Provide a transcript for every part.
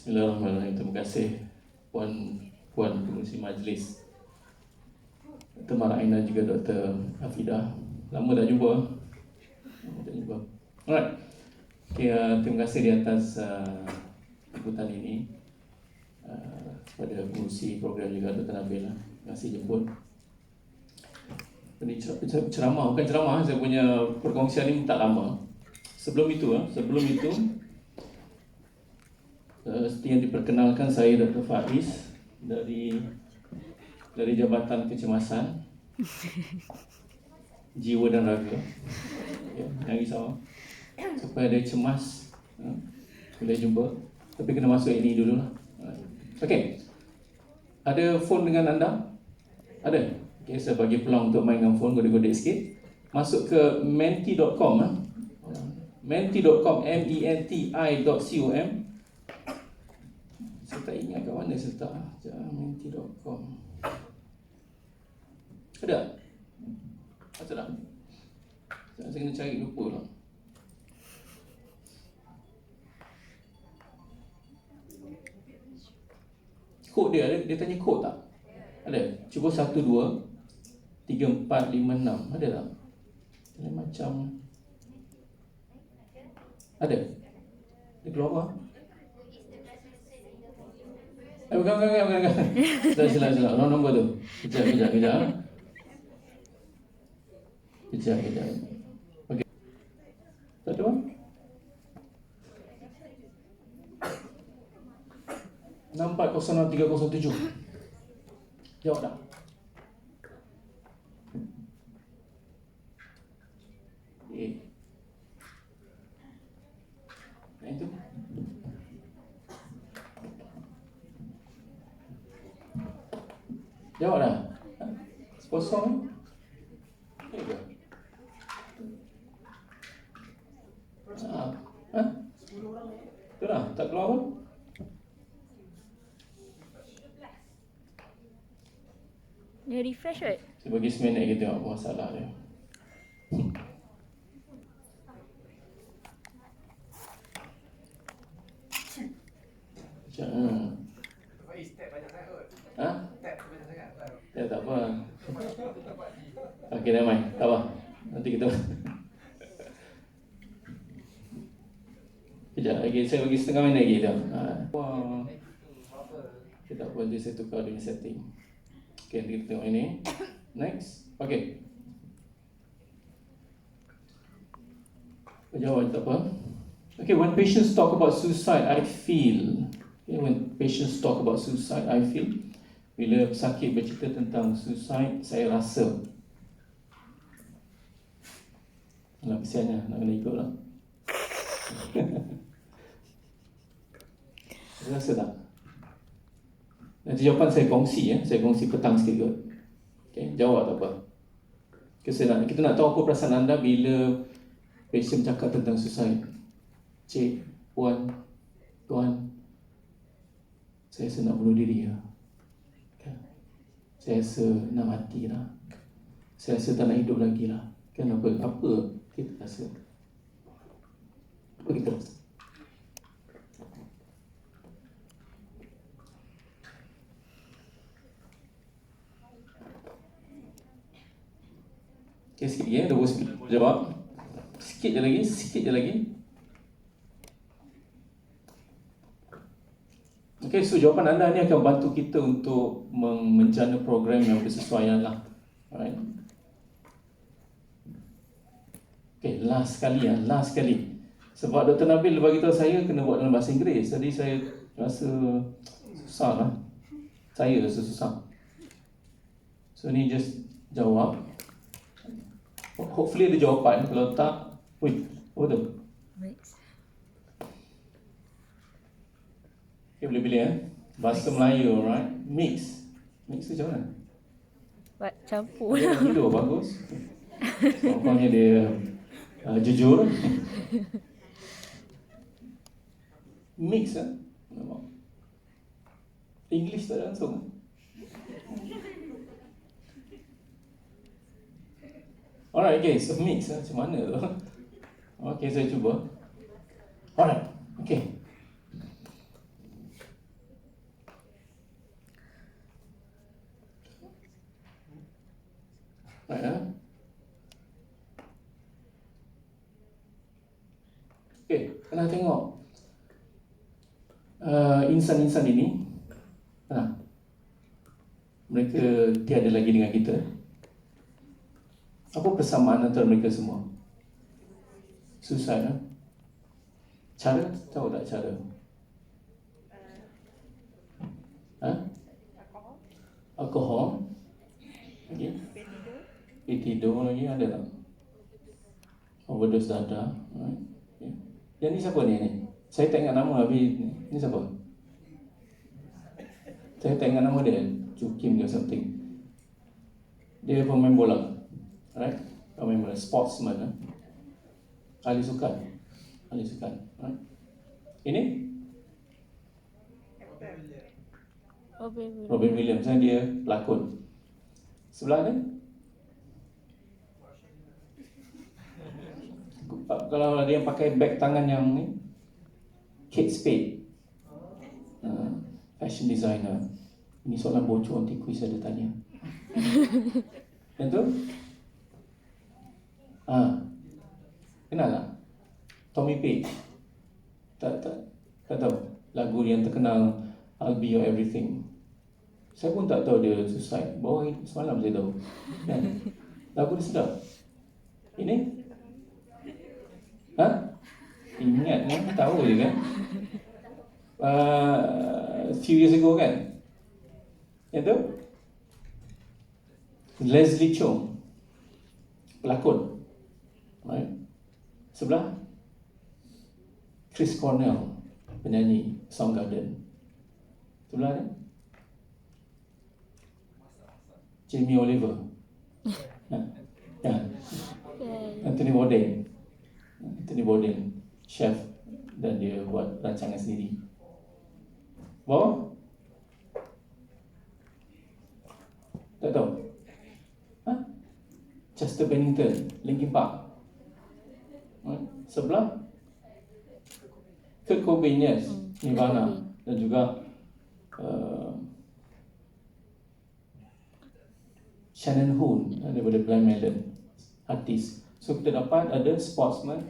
Bismillahirrahmanirrahim. Terima kasih Puan Pengerusi Majlis, Dr. Mara Aina juga Dr. Hafidah. Lama tak jumpa. Alright. Okay, terima kasih di atas liputan ini kepada pengurusi program juga Dr. Nabil. Terima kasih jemput. Ini ceramah, bukan ceramah, saya punya perkongsian ini tak lama. Sebelum itu seperti yang diperkenalkan, saya Dr. Faiz dari Jabatan Kecemasan Jiwa dan Raga. Ya, jangan risau. Siapa ada cemas, boleh jumpa. Tapi kena masuk ini dulu lah. Okey. Ada phone dengan anda? Ada? Okey, saya bagi peluang untuk main dengan phone, godek-godek sikit. Masuk ke menti.com. Menti.com, menti.com. Saya tak ingat kat mana saya letak. Menti.com. Ada? Ada tak? Saya kena cari, lupa lah. Kod dia ada? Dia tanya kod tak? Ada? Cuba 1, 2, 3, 4, 5, 6. Ada tak? Dia macam ada? Dia keluar apa? Bukan. Silap. Nombor tu. Kejap. Kejap. Okey. Tak tahu? 6406-307. Jawab tak? Yang itu. Jawab dah. Kosong. Okey ke? Tu dah, tak keluar pun. Dia refresh right? Saya bagi seminit kita tengok apa masalah dia. Ya tak apa. Okey, dah main. Tak apa. Nanti kita kejap lagi, saya bagi setengah minit lagi dah. Kita tak apa, nanti saya tukar dengan setting. Okey, nanti kita tengok ini. Next. Okey. Jawab tak apa. Okay, when patients talk about suicide, I feel. Okay, when patients talk about suicide, I feel. Bila pesakit bercerita tentang suicide, saya rasa. Alah, kesiannya, nak kena ikut lah. Rasa tak? Nanti jawapan saya kongsi, saya kongsi petang sikit kot. Okay, jawab tak apa. Kita nak tahu apa perasaan anda bila patient cakap tentang suicide. Cik, puan, tuan, saya rasa nak bunuh diri lah. Saya rasa nak mati lah. Saya rasa tak nak hidup lagi lah. Kenapa? Apa kita rasa? Apa kita rasa? Okay, sikit lagi, dah jawab. Sikit je lagi. Okay, so jawapan anda ni akan bantu kita untuk menjana program yang bersesuaian lah. Alright. Okay, last sekali. Sebab Dr. Nabil bagi tahu saya kena buat dalam bahasa Inggeris. Jadi saya rasa susah lah. Saya rasa susah. So ni just jawab. Hopefully ada jawapan. Kalau tak, apa tu? Okay, boleh pilih bahasa Melayu, alright. Mix tu macam mana? Buat campur. Tidur bagus. Soalnya dia jujur. Mix nampak. English tak langsung. Alright, okay, so mix macam mana tu? Okay, saya cuba. Alright, okay. pernah tengok insan-insan ini? Pernah? Mereka tiada lagi dengan kita. Apa persamaan antara mereka semua? Susah, kan? Cara? Tahu tak cara? Alkohol. Okay. Tidur lagi ada tak? Overdose dadah. Right. Okay. Yang ni siapa ni? Saya tak ingat nama habis ni siapa? Saya tak ingat nama dia. Jukim ke something. Dia pemain bola. Right? Pemain bola. Sportsman. Ahli sukan. Right? Ini? Robin Williams. Dia pelakon. Sebelah dia? Kalau ada yang pakai beg tangan yang ni, Kate Spade, fashion designer. Ini soalan bocor, nanti kuis ada tanya. Yang tu? Kenal tak? Tommy Page. Tak tahu. Lagu yang terkenal, I'll Be Your Everything. Saya pun tak tahu dia suicide. Baru semalam saya tahu. Kan? Lagu dia sedap. Ini? Ingat kan? Tahu je kan? Few years ago kan? Yang tu? Leslie Cheung, pelakon. Right? Sebelah? Chris Cornell, penyanyi Soundgarden. Sebelah ni? Jamie Oliver. Anthony Bourdain, chef, dan dia buat rancangan sendiri. Bawah? Tak tahu? Chester Bennington, Linkin Park. Sebelah? Kurt Cobain, yes, Nirvana. Dan juga Shannon Hoon daripada Blind Melon, artis. So kita dapat ada sportsman,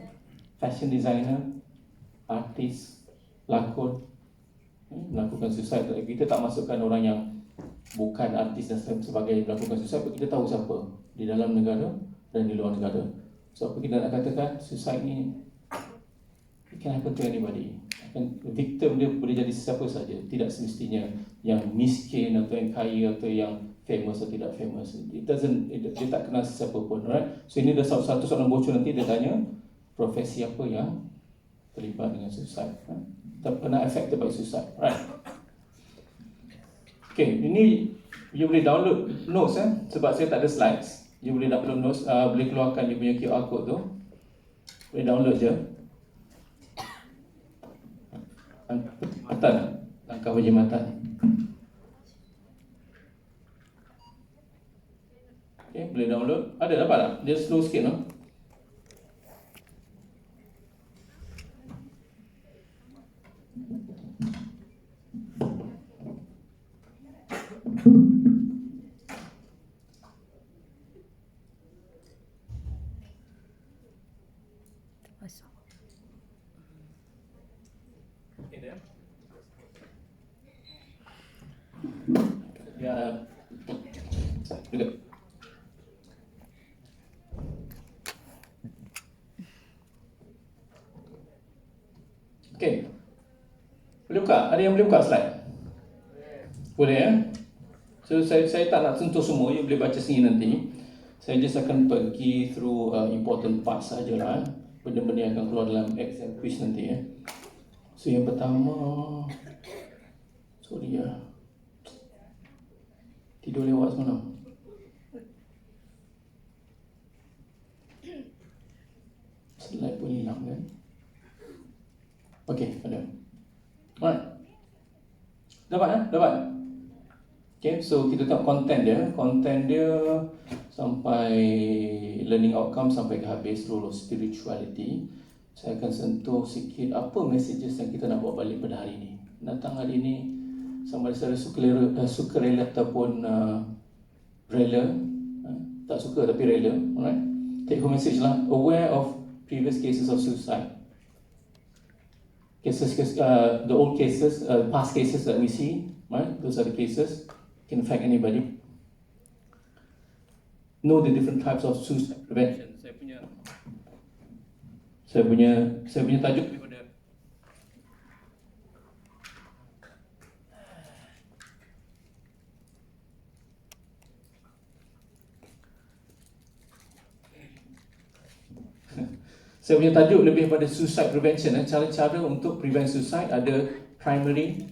fashion designer, artis, lakon, melakukan suicide. Kita tak masukkan orang yang bukan artis dan sebagainya melakukan suicide. Kita tahu siapa di dalam negara dan di luar negara. So apa kita nak katakan, suicide ni it can happen to anybody. Victim dia boleh jadi siapa saja. Tidak semestinya yang miskin atau yang kaya atau yang famous atau tidak famous. Dia tak kenal sesiapa pun, right? So ini dah satu soalan bocor, nanti dia tanya profesi apa yang terlibat dengan suicide, right? Tak pernah affected by suicide, right? Okay, ini you boleh download notes, sebab saya tak ada slides. You boleh download notes, boleh keluarkan you punya QR code tu. Boleh download je. Matan, langkah berjimatan. Okay, boleh download. Ada, dapat tak? Dia slow sikit, no? Masuk. Ya, juga. Okay, boleh buka? Ada yang boleh buka slide? Boleh, ya? So saya tak nak sentuh semua, you boleh baca sendiri nanti. Saya just akan pergi through important parts sajalah, benda-benda yang akan keluar dalam exam quiz nanti, ya. So yang pertama, sorry ya, tidur lewat semalam. Slide pun hilang kan? Okay, ada. Alright. Dapat. Okay, so kita tengok content dia. Content dia sampai learning outcome, sampai ke habis role of spirituality. Saya akan sentuh sikit apa messages yang kita nak bawa balik pada hari ini. Datang hari ini sama ada secara sukarela ataupun rela. Tak suka tapi rela. Alright. Take home message lah. Aware of previous cases of suicide. the old cases, past cases that we see, right? Those are the cases can affect anybody. Know the different types of suicide prevention. Saya punya tajuk daripada saya punya tajuk lebih pada suicide prevention. Cara-cara untuk prevent suicide ada primary,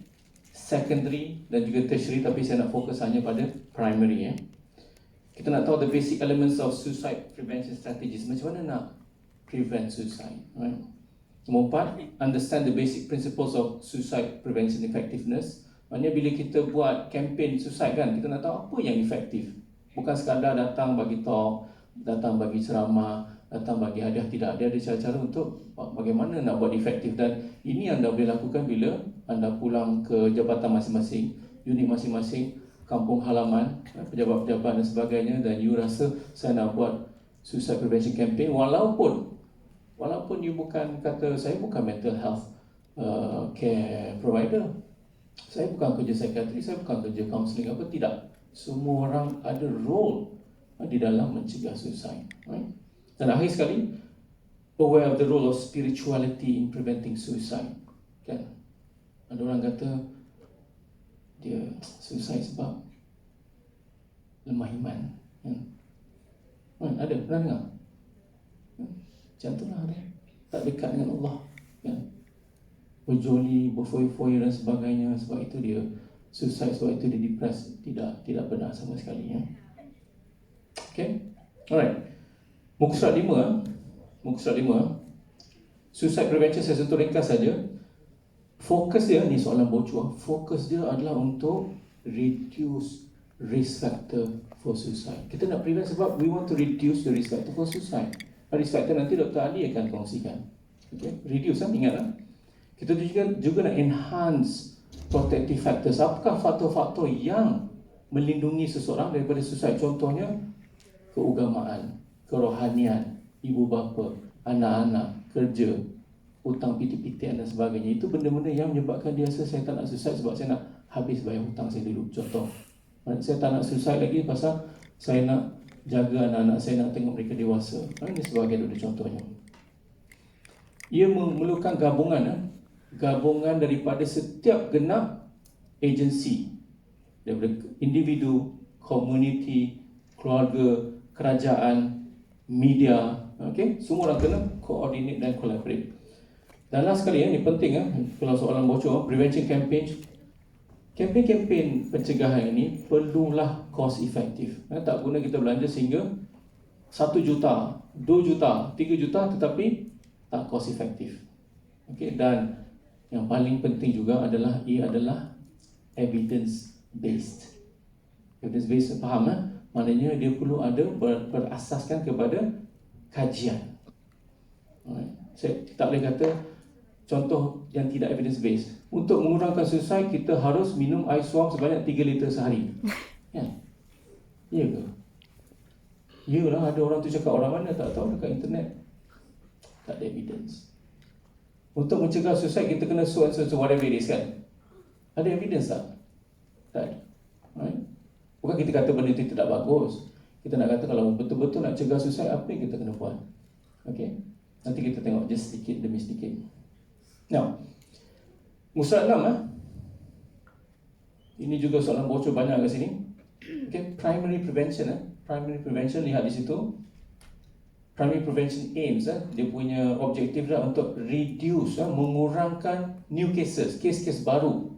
secondary dan juga tertiary, tapi saya nak fokus hanya pada primary. Kita nak tahu the basic elements of suicide prevention strategies. Macam mana nak prevent suicide, right? Nombor 4, understand the basic principles of suicide prevention effectiveness. Maknanya bila kita buat kempen suicide kan, kita nak tahu apa yang efektif. Bukan sekadar datang bagi talk, datang bagi ceramah, datang bagi hadiah. Tidak, ada cara-cara untuk bagaimana nak buat efektif. Dan ini anda boleh lakukan bila anda pulang ke jabatan masing-masing, unit masing-masing, kampung halaman, pejabat-pejabat dan sebagainya, dan you rasa saya nak buat suicide prevention campaign, walaupun you bukan kata saya bukan mental health care provider, saya bukan kerja psikiatri, saya bukan kerja counselling apa, tidak. Semua orang ada role di dalam mencegah suicide, right? Dan akhir sekali, aware of the role of spirituality in preventing suicide, kan? Ada orang kata dia suicide sebab lemah iman, kan? Ada, pernah dengar? Macam itulah dia, tak dekat dengan Allah, kan? Berjoli, berfoya-foya dan sebagainya. Sebab itu dia suicide, sebab itu dia depressed. Tidak benar sama sekali, ya? Okay, alright. Muka surat 5, suicide prevention saya sentuh ringkas saja. Fokus dia, ni soalan bocor, fokus dia adalah untuk reduce risk factor for suicide. Kita nak prevent sebab we want to reduce the risk factor for suicide. Risk factor nanti Dr. Ali akan kongsikan. Okay, reduce, ingatlah. Kita juga nak enhance protective factors. Apakah faktor-faktor yang melindungi seseorang daripada suicide? Contohnya keugamaan, kerohanian, ibu bapa, anak-anak, kerja, hutang piti-pitian dan sebagainya. Itu benda-benda yang menyebabkan dia rasa saya tak nak suicide sebab saya nak habis bayar hutang saya dulu. Contoh, saya tak nak suicide lagi pasal saya nak jaga anak-anak saya, nak tengok mereka dewasa. Ini sebagai contohnya. Ia memerlukan gabungan daripada setiap genap agensi, daripada individu, komuniti, keluarga, kerajaan, media. Okay? Semua orang kena coordinate dan collaborate. Dan last sekali, ini penting, kalau soalan bocor, prevention campaign. Kempen-kempen pencegahan ini perlulah cost efektif. Tak guna kita belanja sehingga 1 juta, 2 juta, 3 juta tetapi tak cost efektif. Okay? Dan yang paling penting juga adalah ia adalah evidence based. Evidence based, faham? Maknanya dia perlu ada berasaskan kepada kajian. Saya tak boleh kata contoh yang tidak evidence based. Untuk mengurangkan suicide, kita harus minum air suam sebanyak 3 liter sehari. Ya? Ya ke? Yalah, ada orang tu cakap, orang mana tak tahu dekat internet. Tak ada evidence. Untuk mencegah suicide, kita kena so whatever it is, kan? Ada evidence tak? Tak ada. Right? Bukan kita kata benda itu tidak bagus. Kita nak kata kalau betul-betul nak cegah suicide, apa yang kita kena buat? Okay? Nanti kita tengok just sedikit demi sedikit. Now, muka 6, ini juga soalan bocor banyak kat sini. Okay, primary prevention. Primary prevention, lihat di situ. Primary prevention aims, dia punya objektif adalah untuk reduce, mengurangkan new cases, kes-kes baru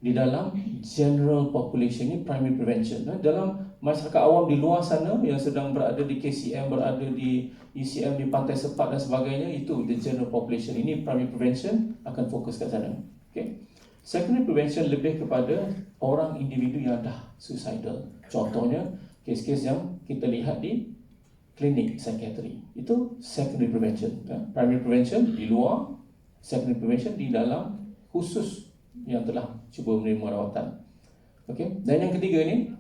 di dalam general population. Ini primary prevention. Dalam masyarakat awam di luar sana yang sedang berada di KCM, berada di ECM, di Pantai Sepat dan sebagainya, itu the general population. Ini primary prevention akan fokus kat sana. Okay. Secondary prevention lebih kepada orang individu yang dah suicidal. Contohnya kes-kes yang kita lihat di klinik psikiatri. Itu secondary prevention. Primary prevention di luar, secondary prevention di dalam khusus yang telah cuba menerima rawatan. Okay. Dan yang ketiga ni,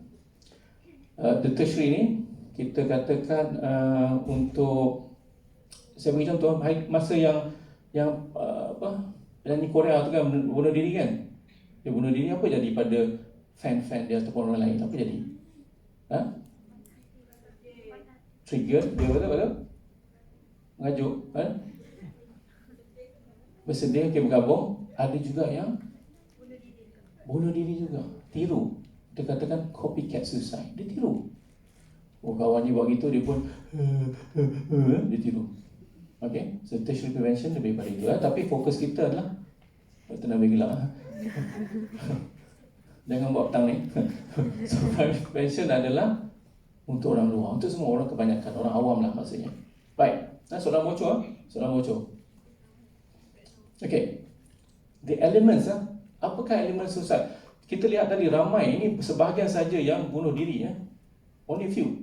the tertiary ni, kita katakan untuk, saya bagi contoh, masa yang Penyanyi Korea tu kan bunuh diri kan. Dia bunuh diri, apa jadi pada fan-fan dia ataupun orang lain? Apa jadi? Ha? Trigger, dia betul-betul mengajuk, ha? Bersedih, okay, bergabung. Ada juga yang bunuh diri juga, tiru. Dia katakan copycat suicide. Dia tiru. Oh, kawan ni buat gitu, dia pun dia tiru. Okay, so tertiary prevention lebih pada itu, tapi fokus kita adalah tenang bagi gelap. Jangan buat petang ni. So primary prevention adalah untuk orang luar, untuk semua orang, kebanyakan orang awam lah maksudnya. Baik, soalan bocor. Soalan bocor. Okay, the elements, apakah elemen suicide? Kita lihat tadi ramai, ini sebahagian saja yang bunuh diri, only few.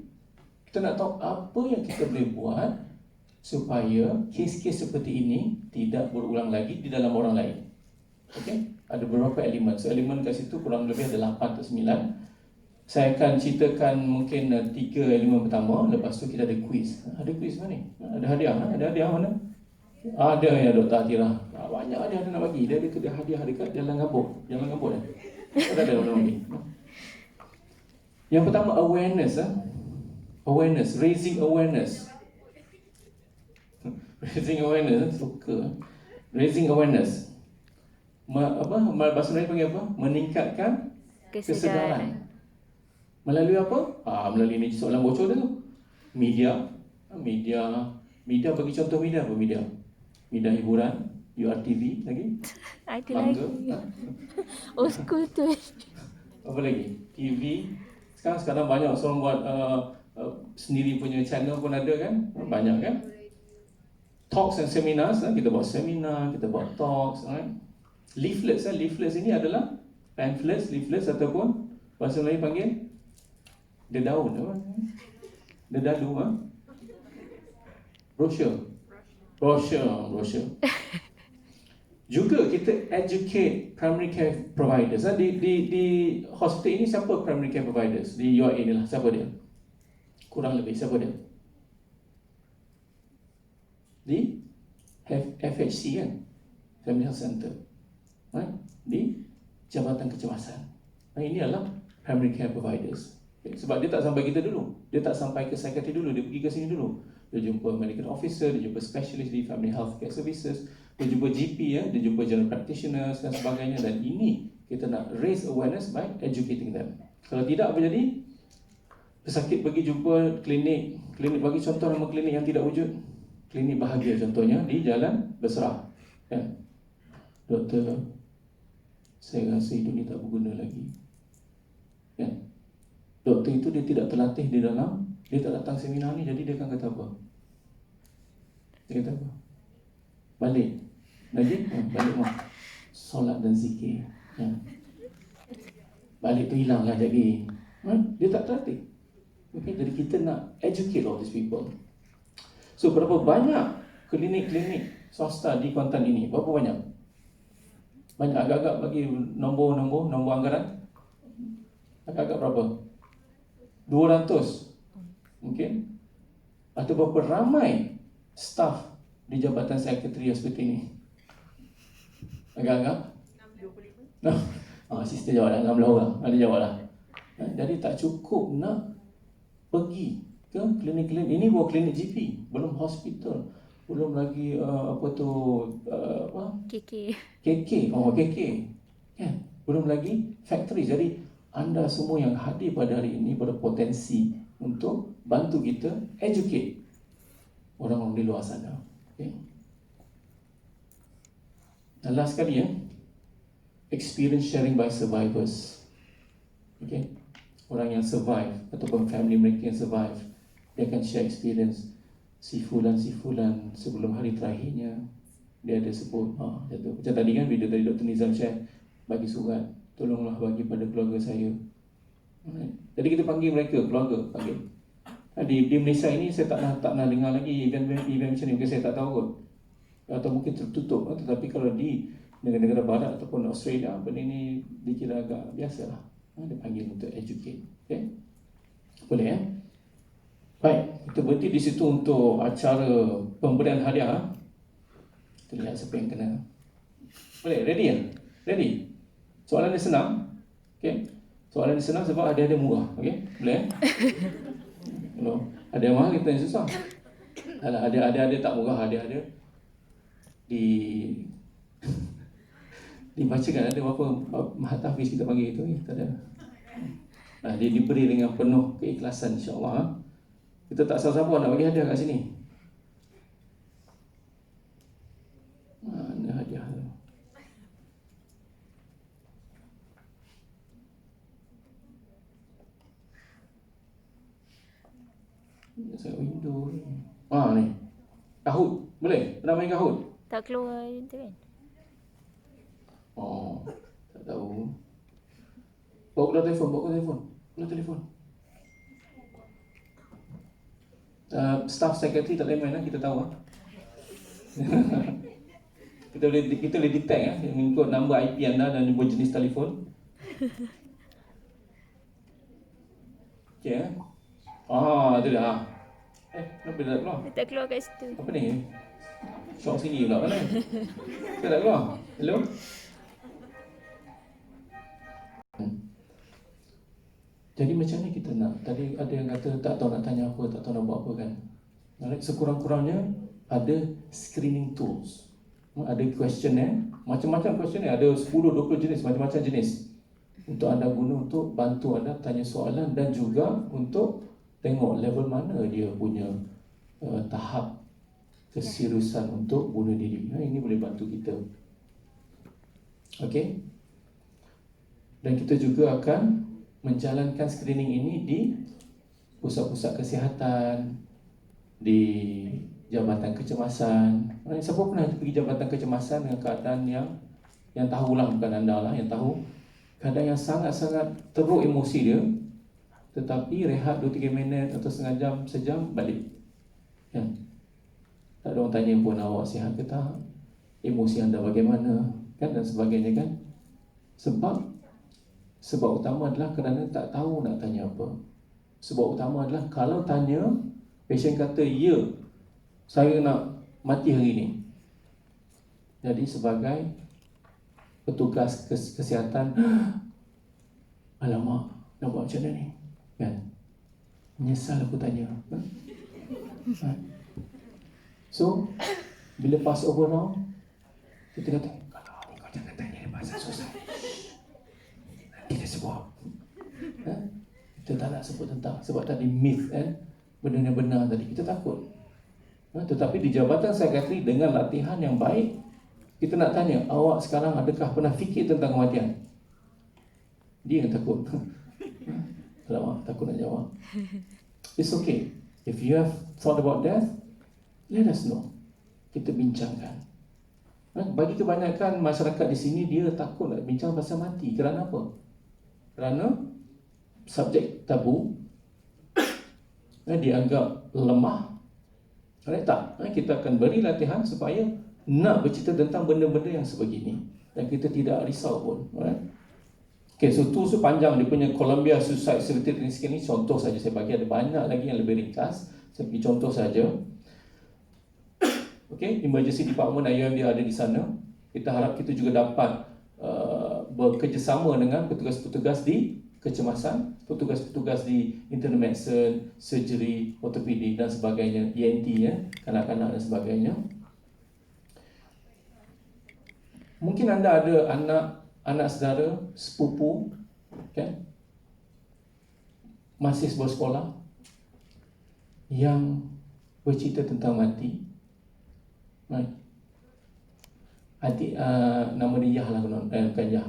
Kita nak tahu apa yang kita boleh buat supaya kes-kes seperti ini tidak berulang lagi di dalam orang lain. Okay, ada beberapa elemen. So elemen kat situ kurang lebih ada 8 atau 9. Saya akan ceritakan mungkin 3 elemen pertama. Lepas tu kita ada quiz. Ada quiz mana ni? Ada hadiah? Ada hadiah mana? Ada ya Dr. Atira. Banyak hadiah nak bagi. Dia ada hadiah dekat Jalan Gambut. Jalan Gambut ada orang bagi. Yang pertama awareness. Awareness, raising awareness. Raising awareness, suka. Raising awareness. Bahasa Melayu panggil apa? Meningkatkan kesedaran. Melalui apa? Melalui ni soalan bocor dia tu. Media bagi contoh media apa? Media hiburan, URTV lagi. Ada Bangga, lagi. Old school tu. apa lagi? TV. Sekarang banyak orang buat sendiri punya channel pun ada kan? Banyak kan? Talks and seminars, kita buat seminar, kita buat talks, right? Leaflets ini adalah pamphlets, leaflets ataupun bahasa Melayu panggil dedaun apa? Dedadu, brochure. Juga kita educate primary care providers. Di hospital ini siapa primary care providers? Di UIA ni lah, siapa dia? Kurang lebih siapa dia? Di FHC kan? Family Health Center. Right? Di Jabatan Kecemasan. Ini adalah primary care providers. Okay? Sebab dia tak sampai kita dulu. Dia tak sampai ke psychiatry dulu. Dia pergi ke sini dulu. Dia jumpa medical officer, dia jumpa specialist di family health care services, dia jumpa GP, dia jumpa general practitioners dan sebagainya. Dan ini kita nak raise awareness by educating them. Kalau tidak, apa jadi? Pesakit pergi jumpa klinik bagi contoh nama klinik yang tidak wujud. Klinik Bahagia contohnya di Jalan Besar. Kan? Doktor, saya rasa hidup ni tak berguna lagi. Kan? Doktor itu dia tidak terlatih di dalam, dia tak datang seminar ni, jadi dia akan kata apa? Dia kata apa? Balik. Lagi? Balik mah. Solat dan zikir. Ya. Balik tu hilanglah jadi. Dia tak terlatih. Okay, jadi kita nak educate all these people. So berapa banyak klinik-klinik swasta di Kuantan ini? Berapa banyak? Banyak, agak-agak bagi nombor anggaran. Agak-agak berapa? 200 mungkin. Atau berapa ramai staf di Jabatan Sekretariat seperti ini? Agak-agak 25. Sister jawab lah, 16 orang. Ada jawab lah. Jadi tak cukup nak pergi ke klinik-klinik. Ini bukan klinik GP, belum hospital, belum lagi KK. KK. Ya, belum lagi factory. Jadi anda semua yang hadir pada hari ini berpotensi untuk bantu kita educate orang-orang di luar sana. Okay. Dan last sekali experience sharing by survivors. Okay. Orang yang survive ataupun family mereka yang survive, dia akan share experience. Si fulan sebelum hari terakhirnya dia ada sebut macam tadi kan video tadi Dr. Nizam share, bagi surat, tolonglah bagi pada keluarga saya. Jadi kita panggil mereka, keluarga panggil. Di Malaysia ini saya tak nak dengar lagi event macam ni, mungkin saya tak tahu kot, atau mungkin tertutup. Tetapi kalau di negara-negara barat ataupun Australia, benda ni dikira agak biasa lah. Dia panggil untuk educate. Okay? Boleh Baik, kita berhenti di situ untuk acara pemberian hadiah. Kita lihat siapa yang kena. Boleh? Ready ya? Ready? Soalan dia senang. Okay? Soalan dia senang sebab ada murah. Okay? Boleh? Kalau ada yang mahal, kita yang susah. Ada tak murah, ada di dibacakan ada berapa mahatafiz kita panggil itu ya, tak ada. Dia diberi dengan penuh keikhlasan, insya-Allah. Kita tak siapa nak bagi hadiah kat sini. Mana hadiah tu? Saya window ni. Ni. Kahoot. Boleh? Pernah main Kahoot? Tak keluar itu kan. Tak tahu. Bawa telefon. Staff secretary tak boleh main, kita tahu. kita boleh detect mengikut nombor IP anda dan nombor jenis telefon. Okey. Itu dah. Kenapa dia tak keluar? Dia tak keluar kat situ. Apa ni? Shock sini pula mana? Dia tak keluar. Hello? Jadi macam ni kita nak. Tadi ada yang kata tak tahu nak tanya apa, tak tahu nak buat apa kan. Sekurang-kurangnya ada screening tools. Ada questionnaire, macam-macam questionnaire, ada 10-20 jenis, macam-macam jenis. Untuk anda guna untuk bantu anda tanya soalan dan juga untuk tengok level mana dia punya tahap keseriusan untuk bunuh diri. Ini boleh bantu kita. Okey. Dan kita juga akan menjalankan screening ini di pusat-pusat kesihatan, di jabatan kecemasan. Siapa pernah pergi jabatan kecemasan dengan keadaan yang tahulah, bukan anda lah, yang tahu keadaan yang sangat-sangat teruk emosi dia, tetapi rehat 2-3 minit atau setengah jam, sejam, balik. Ya. Tak ada orang tanya pun awak sihat ke tak, emosi anda bagaimana, kan, dan sebagainya kan. Sebab utama adalah kerana tak tahu nak tanya apa. Sebab utama adalah kalau tanya, pasien kata, ya, saya nak mati hari ini. Jadi sebagai petugas kesihatan, alamak, nak buat macam mana ni? Kan? Menyesal aku tanya. So, bila pass over now, kita kata, kalau ni kau jangan tanya dia pasal susah. Nanti dia sebut. Kita tak nak sebut tentang, sebab tadi myth kan, benda yang benar tadi, kita takut. Tetapi di jabatan psikiatri dengan latihan yang baik, kita nak tanya, awak sekarang adakah pernah fikir tentang kematian? Dia yang takut. Alamak, takut nak jawab. It's okay. If you have thought about death, let us know. Kita bincangkan. Bagi kebanyakan masyarakat di sini, dia takut nak bincang pasal mati. Kerana apa? Kerana subjek tabu, dianggap lemah. Tak? Kita akan beri latihan supaya nak bercerita tentang benda-benda yang sebegini. Dan kita tidak risau pun. Okay, so tools tu panjang. Dia punya Columbia Suicide Severity Training Scale ni contoh saja saya bagi. Ada banyak lagi yang lebih ringkas. Saya bagi contoh saja. Okay, emergency department IUM dia ada di sana. Kita harap kita juga dapat bekerjasama dengan petugas-petugas di kecemasan, petugas-petugas di internal medicine, surgery, ortopedi dan sebagainya, ENT kanak-kanak dan sebagainya. Mungkin anda ada anak saudara, sepupu, kan, masih sebuah sekolah yang bercerita tentang mati. Adik nama dia Yah lah, bukan Yah,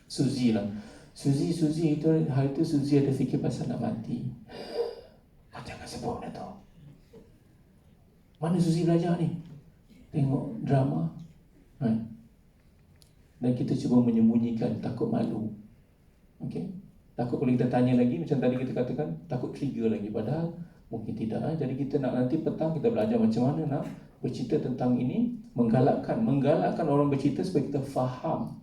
Suzy lah. Suzy itu hari tu Suzy ada fikir pasal nak mati. Jangan sebut dah tau. Mana Suzy belajar ni? Tengok drama. Dan kita cuba menyembunyikan, takut malu. Okay? Takut kalau kita tanya lagi, macam tadi kita katakan, takut trigger lagi. Padahal mungkin tidak. Jadi kita nak nanti petang kita belajar macam mana nak bercerita tentang ini, menggalakkan orang bercerita supaya kita faham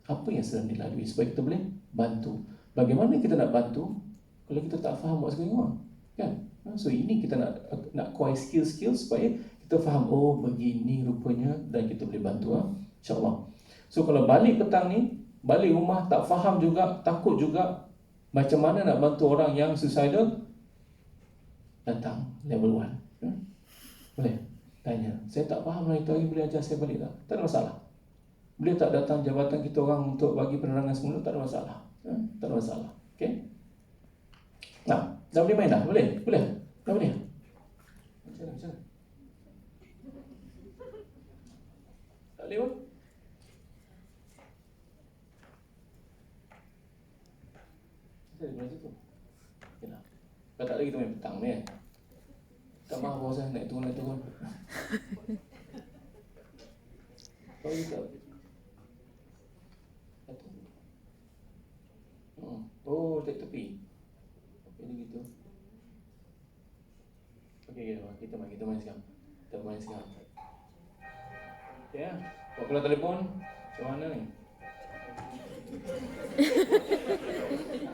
apa yang sedang dilalui, supaya kita boleh bantu. Bagaimana kita nak bantu kalau kita tak faham what's going on, kan? So ini kita nak acquire skill supaya kita faham, oh begini rupanya, dan kita boleh bantu, insya-Allah. So kalau balik petang ni, balik rumah tak faham juga, takut juga, macam mana nak bantu orang yang suicidal, datang level 1. Boleh tanya, saya tak faham lah itu hari, boleh ajar saya balik tak? Tak ada masalah. Boleh tak datang jabatan kita orang untuk bagi penerangan semula? Tak ada masalah. Tak ada masalah. Okay? Nah, dah boleh main dah? Boleh? Boleh? Dah boleh? Macam mana? Tak boleh pun? Saya ada belajar tu. Okay lah. Kalau tak ada kita main petang ni. Tak maaf bos, naik turun. Kau juga. Oh, tepi. Okay, ni gitu. Okay, kita main sekarang. Okay, ya. Kau kalau telefon, macam mana ni?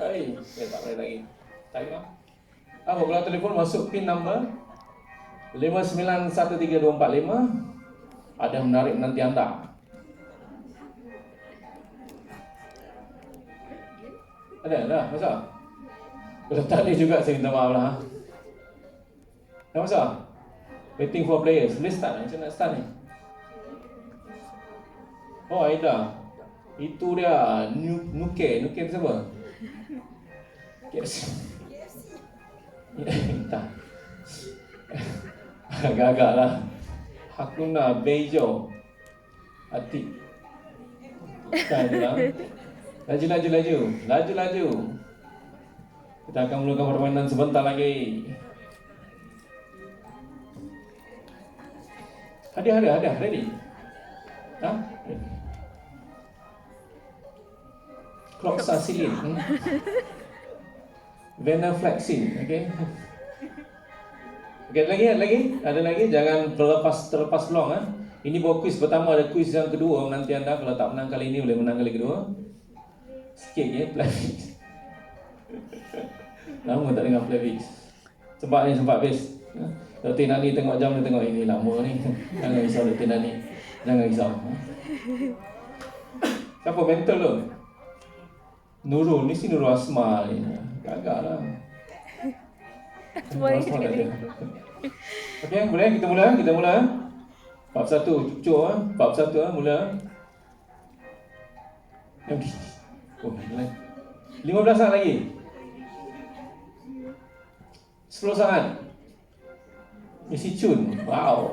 Tak boleh lagi. Tak boleh. Kau kalau telefon masuk pin number 591345. Ada menarik menanti anda. Ada, masa? Kalau tak ada juga saya minta maaf lah. Dah masa? Waiting for players. Boleh start? Macam nak start ni? Oh, Aida. Itu dia Nuke tu siapa? KFC. Tak. Agak-agak lah. Hakuna Bejo Atik. Kan lah. Laju. Kita akan mulakan permainan sebentar lagi. Ada, ready? Ready. Cloxacillin, venlafaxine, okay? Okay, ada lagi, jangan terlepas peluang. Ini baru kuis pertama, ada kuis yang kedua. Nanti anda kalau tak menang kali ini, boleh menang kali kedua. Sikit je, Plavix. Lama tak dengar Plavix. Sempat habis. Dr. Nani tengok jam, dia tengok ini lama ni. Jangan risau Dr. Nani. Jangan risau. Siapa mental tu? Nurul, ni si Nurul Asma ni. Gagak lah. Semua kita kena. Okay, boleh? Kita mula. Bab 1, cucuk. Bab 1, mula. Oh, 15 saat lagi. 10 saat. Misi Chun. Wow.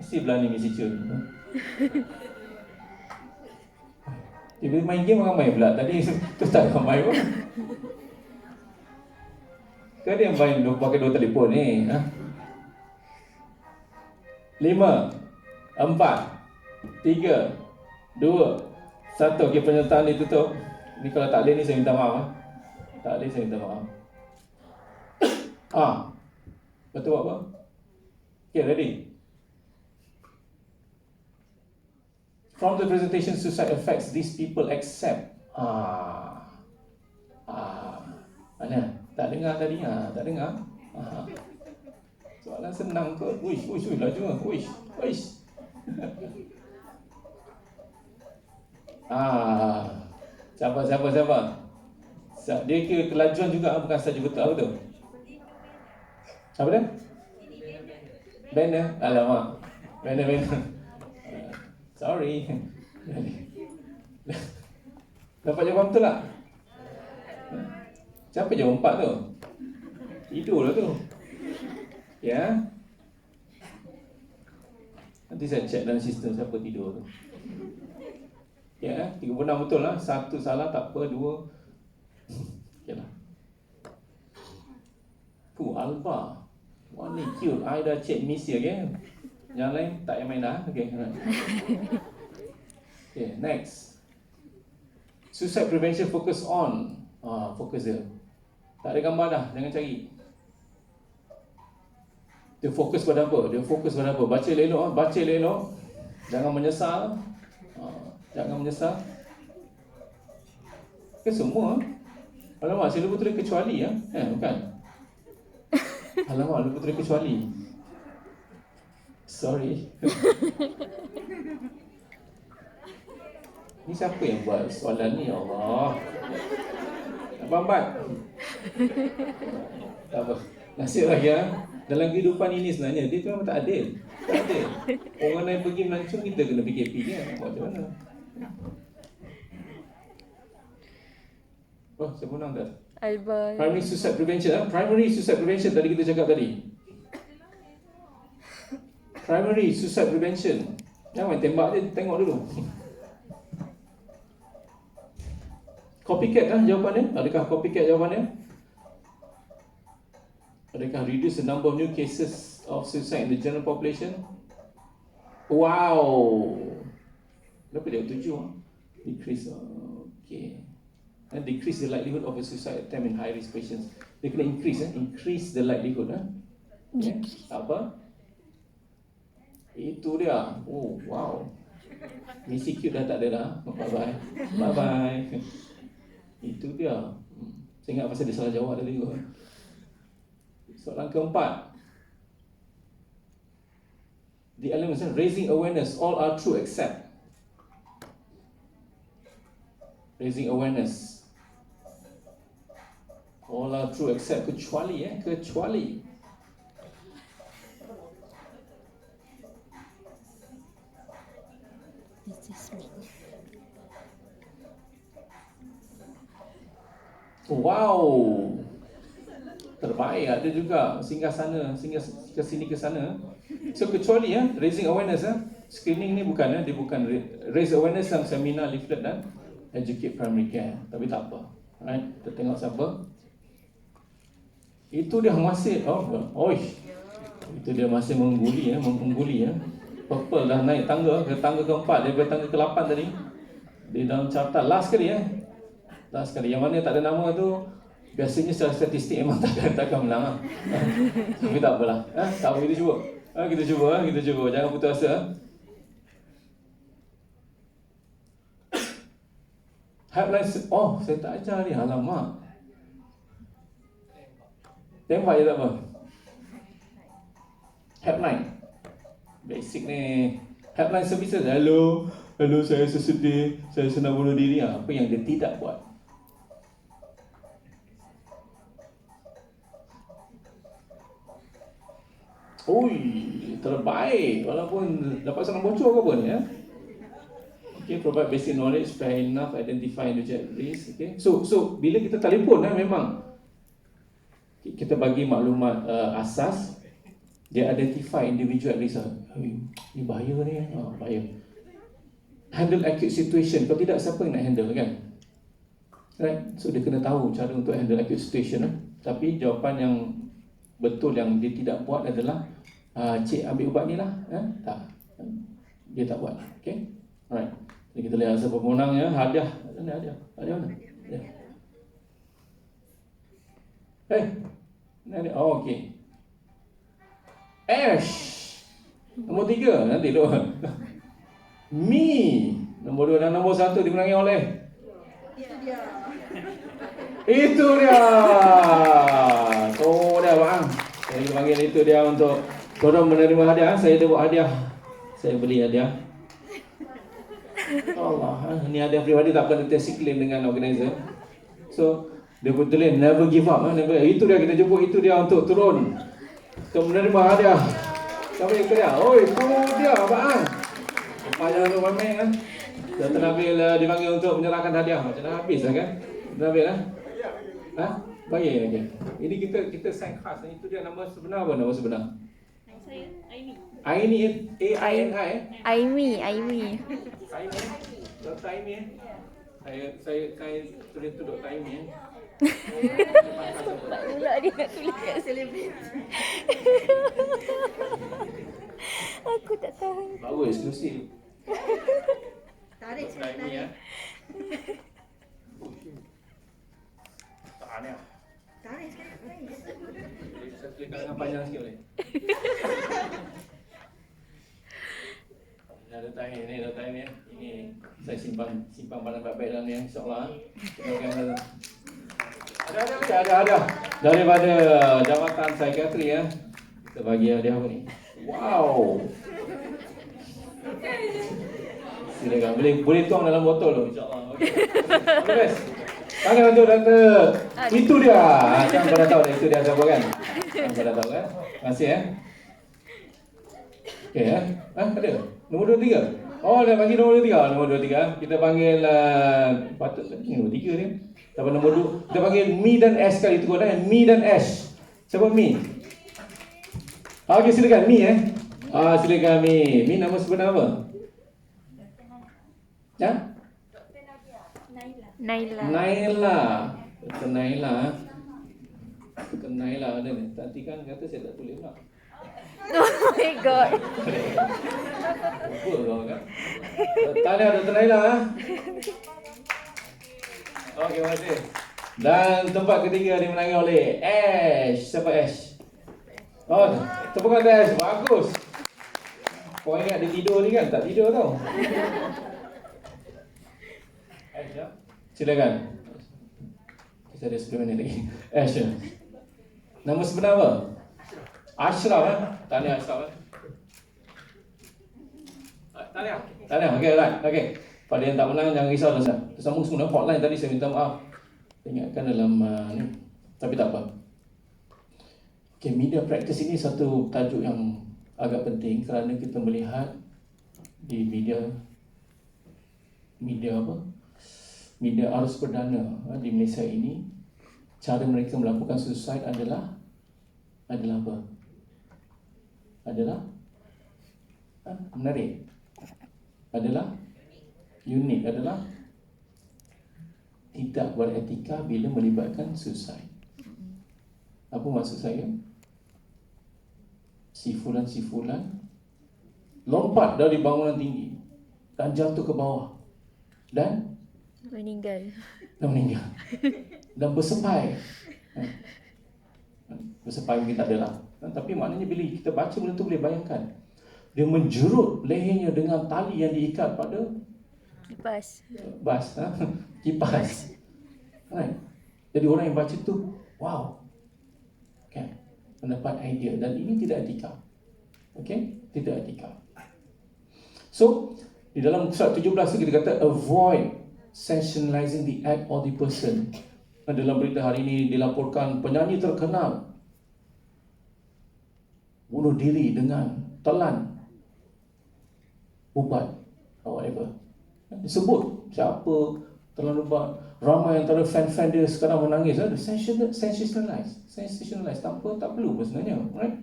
Mesti berani Misi Chun. Tiba-tiba main game ramai pula. Tadi tu tak ramai pun. Ke dia main pakai 2 telefon ni? 5, 4, 3, 2, 1. Okay, penyertaan ditutup. Ni kalau tak boleh ni saya minta maaf. Tak boleh saya minta maaf. Betul apa? Okay, ready? From the presentation, suicide affects these people except mana? Tak dengar tadi? Tak dengar? Soalan senang kot. Uish, laju. Uish. Siapa? Dia kira kelajuan juga, bukan saja betul. Apa dia? Banner. Alamak. Banner. Sorry. Dapat jawapan betul tak? Siapa jawab 4 tu? Tidur lah tu. Ya. Nanti saya check dalam sistem siapa tidur tu. Ya, 36 betul lah. 1 salah tak apa, 2. Okay lah. Alba. Wah ni cute. I dah check misi, okay? Yang lain tak payah main dah. Okay, alright. Okay, next. Suicide prevention focus on. Fokus dia. Tak ada gambar dah, jangan cari. Dia fokus pada apa? Baca elok. Jangan menyesal. Ke semua? Alamak, saya lupa tulis kecuali ya? Bukan. Alamak, lupa tulis kecuali. Sorry. Ni siapa yang buat soalan ni, ya Allah? Abang-abang. Tak apa. Nasib lagi ya. Dalam kehidupan ini sebenarnya dia tu memang tak adil. Tak adil. Orang lain pergi melancong, kita kena PKP je. Buat macam mana? Oh, saya menang dah. Alba. Primary suicide prevention. Primary suicide prevention tadi kita cakap tadi. Primary suicide prevention. Jangan main tembak je, tengok dulu. Copycat jawapannya? Adakah copycat jawapannya? Adakah reduce the number of new cases of suicide in the general population? Wow. Berapa dia? 7. Decrease. Okay. And decrease the likelihood of a suicide attempt in high risk patients. Dia kena increase, increase the likelihood. Okay. Apa? Itu dia. Oh, wow. Misi cute dah tak ada dah. Bye-bye. Bye-bye. Itu dia. Saya ingat pasal dia salah jawab tadi juga. Soalan keempat. The elements, raising awareness, all are true except. Raising awareness. All are true except kecuali kecuali. This is me. Wow. Terbaik. Ada juga singgah sana, singgah ke sini ke sana. So kecuali raising awareness screening ni bukan dia bukan raise awareness dalam seminar, leaflet dan educate primary care. Tapi tak apa. Alright, kita tengok siapa. Itu dia masih itu dia masih mengungguli. Purple dah naik tangga ke tangga keempat daripada tangga ke-8 tadi. Di dalam carta last sekali Last sekali. Yang mana tak ada nama tu biasanya secara statistik memang takkan menang Tapi tak apalah. Tak apa, kita cuba. Kita cuba. Jangan putus asa. Helpline. Saya tak ajar ni. Alamak. Tembak je tak apa. Helpline. Basic ni. Helpline services. Hello, saya sesedih. Saya senang bunuh diri. Apa yang dia tidak buat? Terbaik. Walaupun dapat senang bocor ke apa ni Okay, provide basic knowledge, fair enough, identify and reject risk. Okay. So bila kita telefon memang kita bagi maklumat asas, dia identify individual risk. Ni bahaya ni. Bahaya. Handle acute situation. Kalau tidak, siapa yang nak handle kan? Right? So dia kena tahu cara untuk handle acute situation. Tapi jawapan yang betul yang dia tidak buat adalah cik ambil ubat ni lah. Tak. Dia tak buat. Okay? Alright. Jadi kita lihat siapa pemenangnya. Hadiah. Hadiah mana? Okay. Ash. Nombor 3 nanti tu. Mi. Nombor 2 dan nombor 1 dimenangi oleh. Itu dia. Dia bang. Saya panggil itu dia untuk korang menerima hadiah. Saya ada buat hadiah. Saya beli hadiah. Allah, ni hadiah peribadi tak pernah test claim dengan organizer. So, dia betul never give up. Itu dia kita jemput, itu dia untuk turun untuk menerima hadiah. Siapa yang kerja? Itu dia bang. Apa jangan lupa main Dr. Nabil dipanggil untuk menyerahkan hadiah. Macam dah habis kan? Dr. Nabil Bagi lagi. Ini kita sign khas. Itu dia nama sebenar apa? Nama sebenar? Saya Aimi. Aini, A-I-N-I. Aimi. Aimi. Dr. Aimi. Saya tulis tu Dr. Aimi. Pula dia nak tulis kat selebriti. Aku tak tahu. Baru eksklusif. Tarik Dr. Aimi Tahan Tarik sekali. Saya tulis kalangan panjang sikit boleh? Dr. Aimi Ini saya simpan barang baik-baik dalam ni insyaAllah. Ada daripada Jabatan Psikiatri kita bagi hadiah apa ni? Wow. Silakan. Boleh tuang dalam botol tu insya-Allah. Okey. All the best. Tangan untuk doktor. Itu dia. Kan pada tahu dah itu dia siapa kan? Kan pada tahu kan? Terima kasih Okey ada. Nombor 23. Oh, dah panggil nombor 23. Nombor 23. Kita panggil patut ni nombor 3 ni. Dapat nombor 2. Kita panggil Mi dan S kali tu kan? Mi dan S. Siapa Mi? Okey, silakan Mi silakan Mi. Mi nama sebenar apa? Ya? Naila. Dr. Naila. Dr. Naila ada ni. Nanti kan kata saya tak tulis pula. Oh my god. Lupa kau kan? Tahniah Dr. Naila. Okey, terima kasih. Dan tempat ketiga dimenangi oleh Ash. Siapa Ash? Oh, tepukan Ash. Bagus. Kau ingat dia tidur ni kan? Tak tidur tau. Ash ya? Silakan. Kita ada 10 minit lagi. Ash ya? Nama sebenar apa? Ashraf Tahniah Ashraf Tahniah. Okey, right. Okey. Pada yang tak menang jangan risau dah. Tersambung semula hotline tadi saya minta maaf. Ingatkan dalam ni. Tapi tak apa. Okey, media practice ini satu tajuk yang agak penting kerana kita melihat di media apa? Media arus perdana di Malaysia ini, cara mereka melakukan suicide adalah apa? Adalah menarik. Adalah unik, adalah tidak beretika bila melibatkan suicide. Apa maksud saya? Sifulan lompat dari bangunan tinggi dan jatuh ke bawah dan Meninggal. dan bersepai. Bersepai mungkin tak adalah. Tapi maknanya bila kita baca benda tu boleh bayangkan. Dia menjerut lehernya dengan tali yang diikat pada Kipas. kipas. Right. Jadi orang yang baca tu, wow. Kan? Mendapat idea dan ini tidak etika. Okey? Tidak etika. So, di dalam surat 17 tu kita kata avoid sensationalizing the act or the person. Dalam berita hari ini dilaporkan penyanyi terkenal bunuh diri dengan telan ubat or whatever. Disebut siapa telan ubat. Ramai antara fan-fan dia sekarang menangis. Sensationalize tanpa tak perlu pun sebenarnya, right?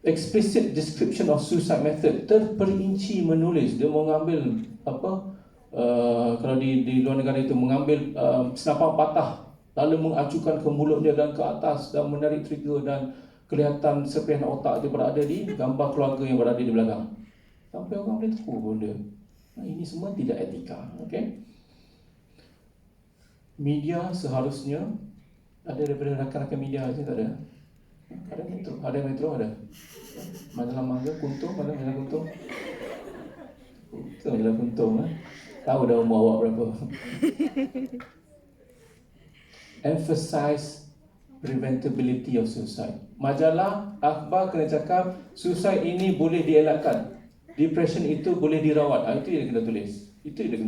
Explicit description of suicide method, terperinci menulis. Dia mengambil apa? Kalau di luar negara itu mengambil senapan patah lalu mengacukan ke mulut dia dan ke atas dan menarik trigger dan kelihatan serpihan otak dia berada di gambar keluarga yang berada di belakang. Sampai orang boleh tahu benda. Ini semua tidak etika. Okay? Media seharusnya ada daripada rakan-rakan media saja tak ada. Ada metro ada. Majalah Mangga, Kuntung, mana Majalah Kuntung? Majalah Kuntung Tahu dah umur awak berapa. Emphasize preventability of suicide. Majalah, akhbar kena cakap suicide ini boleh dielakkan. Depression itu boleh dirawat. Itu yang kena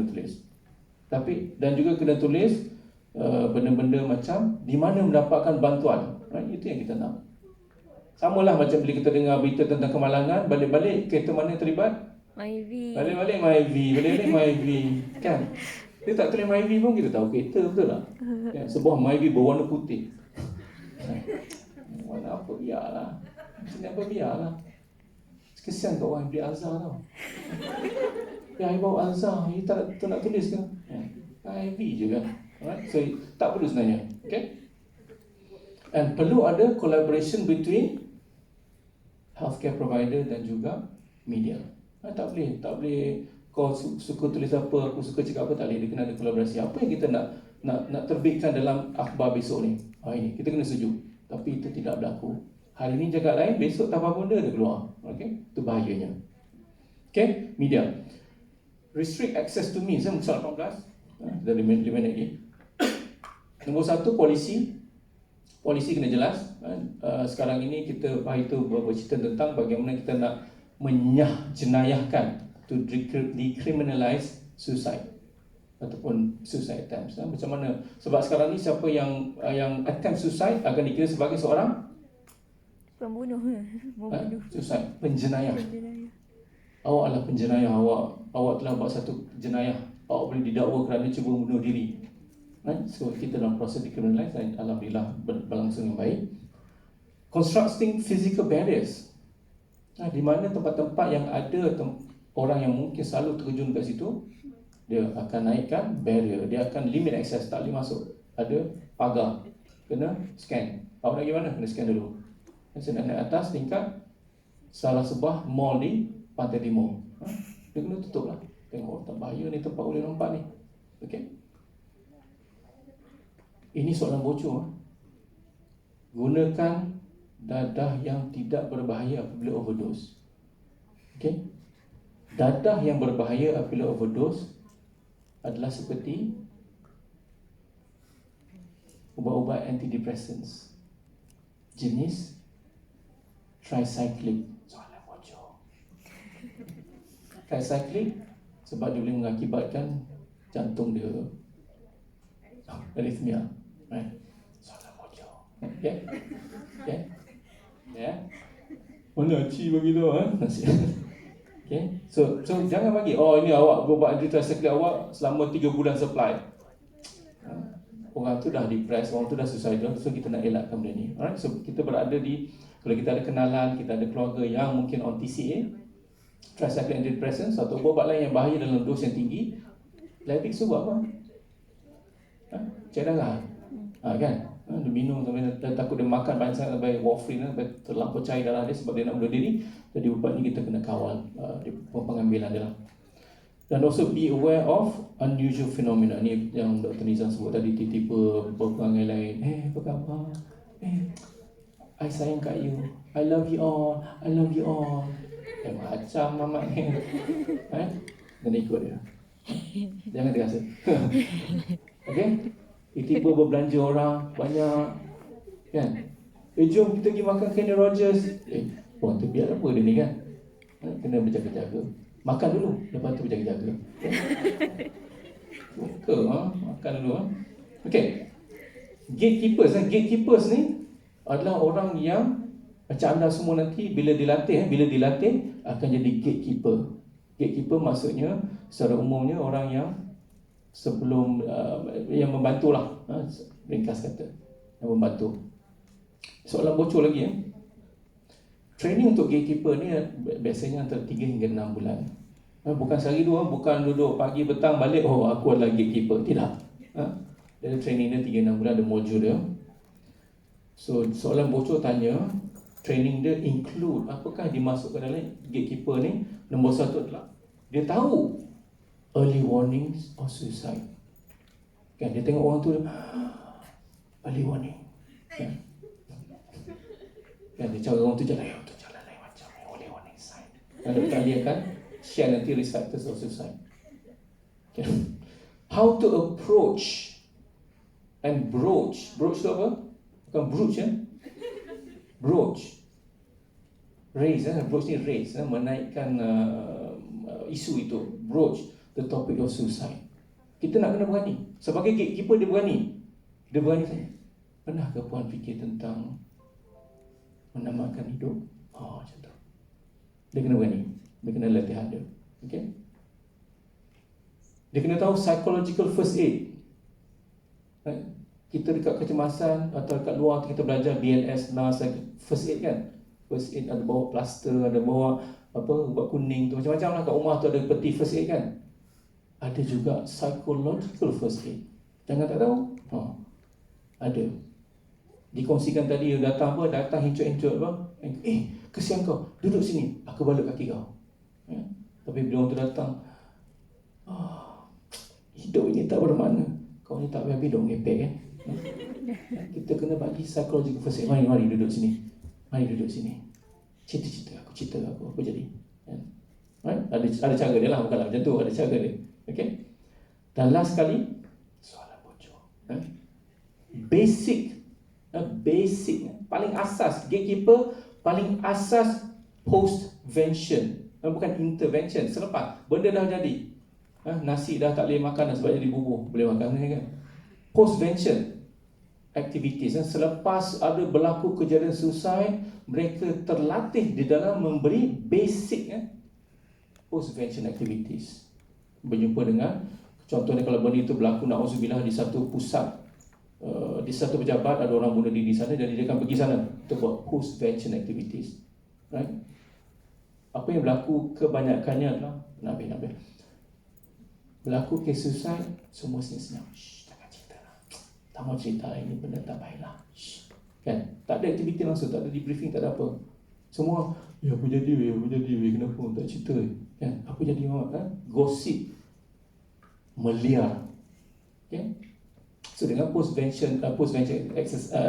tulis. Tapi dan juga kena tulis benda-benda macam di mana mendapatkan bantuan. Itu yang kita nak. Samalah macam bila kita dengar berita tentang kemalangan, balik-balik kereta mana terlibat? Balik-balik Myvi. Kan? Dia tak tulis Myvi pun kita tahu kereta, betul tak? Kan? Sebuah Myvi berwarna putih. Warna apa biarlah. Macam apa biarlah. Kesian kat orang yang beli Azhar tau. Ya, I bawa Azhar, you tak nak tulis ke? IV je kan. Alright, so tak perlu sebenarnya. Okay? And perlu ada collaboration between healthcare provider dan juga media. Tak boleh kau suka tulis apa, aku suka cakap apa, tak boleh. Dia kena ada kolaborasi. Apa yang kita nak terbitkan dalam akhbar besok ni? Ini kita kena setuju. Tapi itu tidak berlaku. Hari ni cakap lain, besok tak apa benda dia keluar. Okay? Itu bahayanya. Okay? Media. Restrict access to means. Soal 18. Dari 5 minit lagi. Nombor 1, polisi. Polisi kena jelas. Sekarang ini kita bercerita tentang bagaimana kita nak jenayahkan to decriminalize suicide ataupun suicide attempts. Macam mana? Sebab sekarang ni siapa yang attempt suicide akan dikira sebagai seorang Pembunuh. Membunuh. suicide, penjenayah. Penjenayah. Awak adalah penjenayah, awak telah buat satu jenayah. Awak boleh didakwa kerana cuba bunuh diri. So kita dalam proses decriminalize dan alhamdulillah berlangsung yang baik. Constructing physical barriers. Di mana tempat-tempat yang ada orang yang mungkin selalu terjun kat situ, dia akan naikkan barrier, dia akan limit access, tak boleh masuk. Ada pagar, kena scan. Awak nak pergi mana? Kena scan dulu. Saya nak naik atas tingkat salah sebuah mall di Pantai Timur. Dia kena tutup lah. Tengok, tak bahaya ni tempat boleh nampak ni. Okay. Ini soalan bocor. Gunakan dadah yang tidak berbahaya apabila overdose. Okay. Dadah yang berbahaya apabila overdose adalah seperti ubat-ubat antidepressants jenis tricyclic. Soalan bocor. Tricyclic sebab dia boleh mengakibatkan jantung dia arrhythmia. Right? Soalan bocor. Okay? Okay? Ya. Mana Ci bagi tahu Okay. So jangan bagi ini awak berubat antitricyclic awak selama 3 bulan supply. Orang tu dah depressed, orang tu dah suicidal, so kita nak elakkan benda ni. Alright, so kita berada di, kalau kita ada kenalan, kita ada keluarga yang mungkin on TCA, tricyclic antidepressant, satu ubat lain yang bahaya dalam dos yang tinggi, Lavix tu buat apa? Cek darah. Kan? Dia minum sampai dia takut dia makan banyak sangat sampai warfarin sampai terlampau cair darah dia sebab dia nak bunuh diri. Jadi ubat ni kita kena kawal pengambilan dia lah. Dan also be aware of unusual phenomena. Ni yang Dr. Nizam sebut tadi, tiba-tiba perangai lain. Apa khabar? I sayang kat you. I love you all. I love you all. Macam mamat ni. Kena ikut dia. Jangan terasa. Okay? Tiba-tiba berbelanja orang banyak. Kan? Jom kita pergi makan Kenny Rogers. Orang tu biar apa dia ni kan? Kena berjaga-jaga. Makan dulu, lepas tu berjaga-jaga. Makan dulu. Okay. Gatekeepers ni adalah orang yang macam anda semua nanti bila dilatih akan jadi gatekeeper. Gatekeeper maksudnya secara umumnya orang yang sebelum yang membantulah, ringkas kata, yang membantu. Soalan bocor lagi Training untuk gatekeeper ni biasanya antara 3 hingga 6 bulan. Bukan sehari dua, bukan duduk pagi petang balik aku adalah gatekeeper. Tidak. Dia training dia 3-6 bulan, ada modul dia. So soalan bocor tanya, training dia include apakah dimasukkan dalam gatekeeper ni? Nombor 1 adalah dia tahu early warnings of suicide. Kan dia tengok orang tu early warning. Kan dia cara orang tu jalan lain macam early warning sign. Dan dia akan share nanti risk factors of suicide. Okay. How to approach and broach. Broach tu apa? Bukan brooch Broach. Raise broach ni raise menaikkan isu itu. Broach the topic of suicide. Kita nak kena berani. Sebagai gatekeeper dia berani. Dia berani tanya, pernahkah puan fikir tentang menamakan hidup? Macam tu. Dia kena berani. Dia kena latihan dia. Okay? Dia kena tahu psychological first aid. Kita dekat kecemasan atau dekat luar kita belajar BLS, NAS, first aid kan? First aid ada bawa plaster, ada bawa ubat kuning tu, macam-macam lah. Kat rumah tu ada peti first aid kan? Ada juga psychological first aid. Jangan tak tahu. Ada. Dikongsikan tadi datang hincut-hincut kesian kau, duduk sini, aku balut kaki kau. Tapi bila orang tu datang, hidup ini tak bermakna. Kau ni tak habis dong ngepek kan? Kita kena bagi psychological first aid. Mari duduk sini. Mari duduk sini. Cerita aku apa jadi? Ada cara dia lah, bukanlah macam tu, ada cara dia. Okay? Dan last kali, soalan bocor. Basic, paling asas, gatekeeper paling asas postvention. Bukan intervention. Selepas benda dah jadi, nasi dah tak boleh makan sebab jadi bubur, boleh makan kan. Postvention activities, selepas ada berlaku kejadian suicide, mereka terlatih di dalam memberi basic postvention activities. Berjumpa dengan, contohnya kalau benda itu berlaku na'udzubillah di satu pusat, di satu pejabat ada orang bunuh diri di sana, jadi dia akan pergi sana untuk buat postvention activities, right? Apa yang berlaku kebanyakannya adalah Nabi berlaku kes suicide, semua senyap-senyap. Jangan cerita lah, tak mau cerita, ini benda tak baiklah, kan? Tak ada aktiviti langsung, tak ada debriefing, tak ada apa. Semua, apa jadi kenapa tak cerita, kan? Apa jadi gosip meliar, okay? So dengan postvention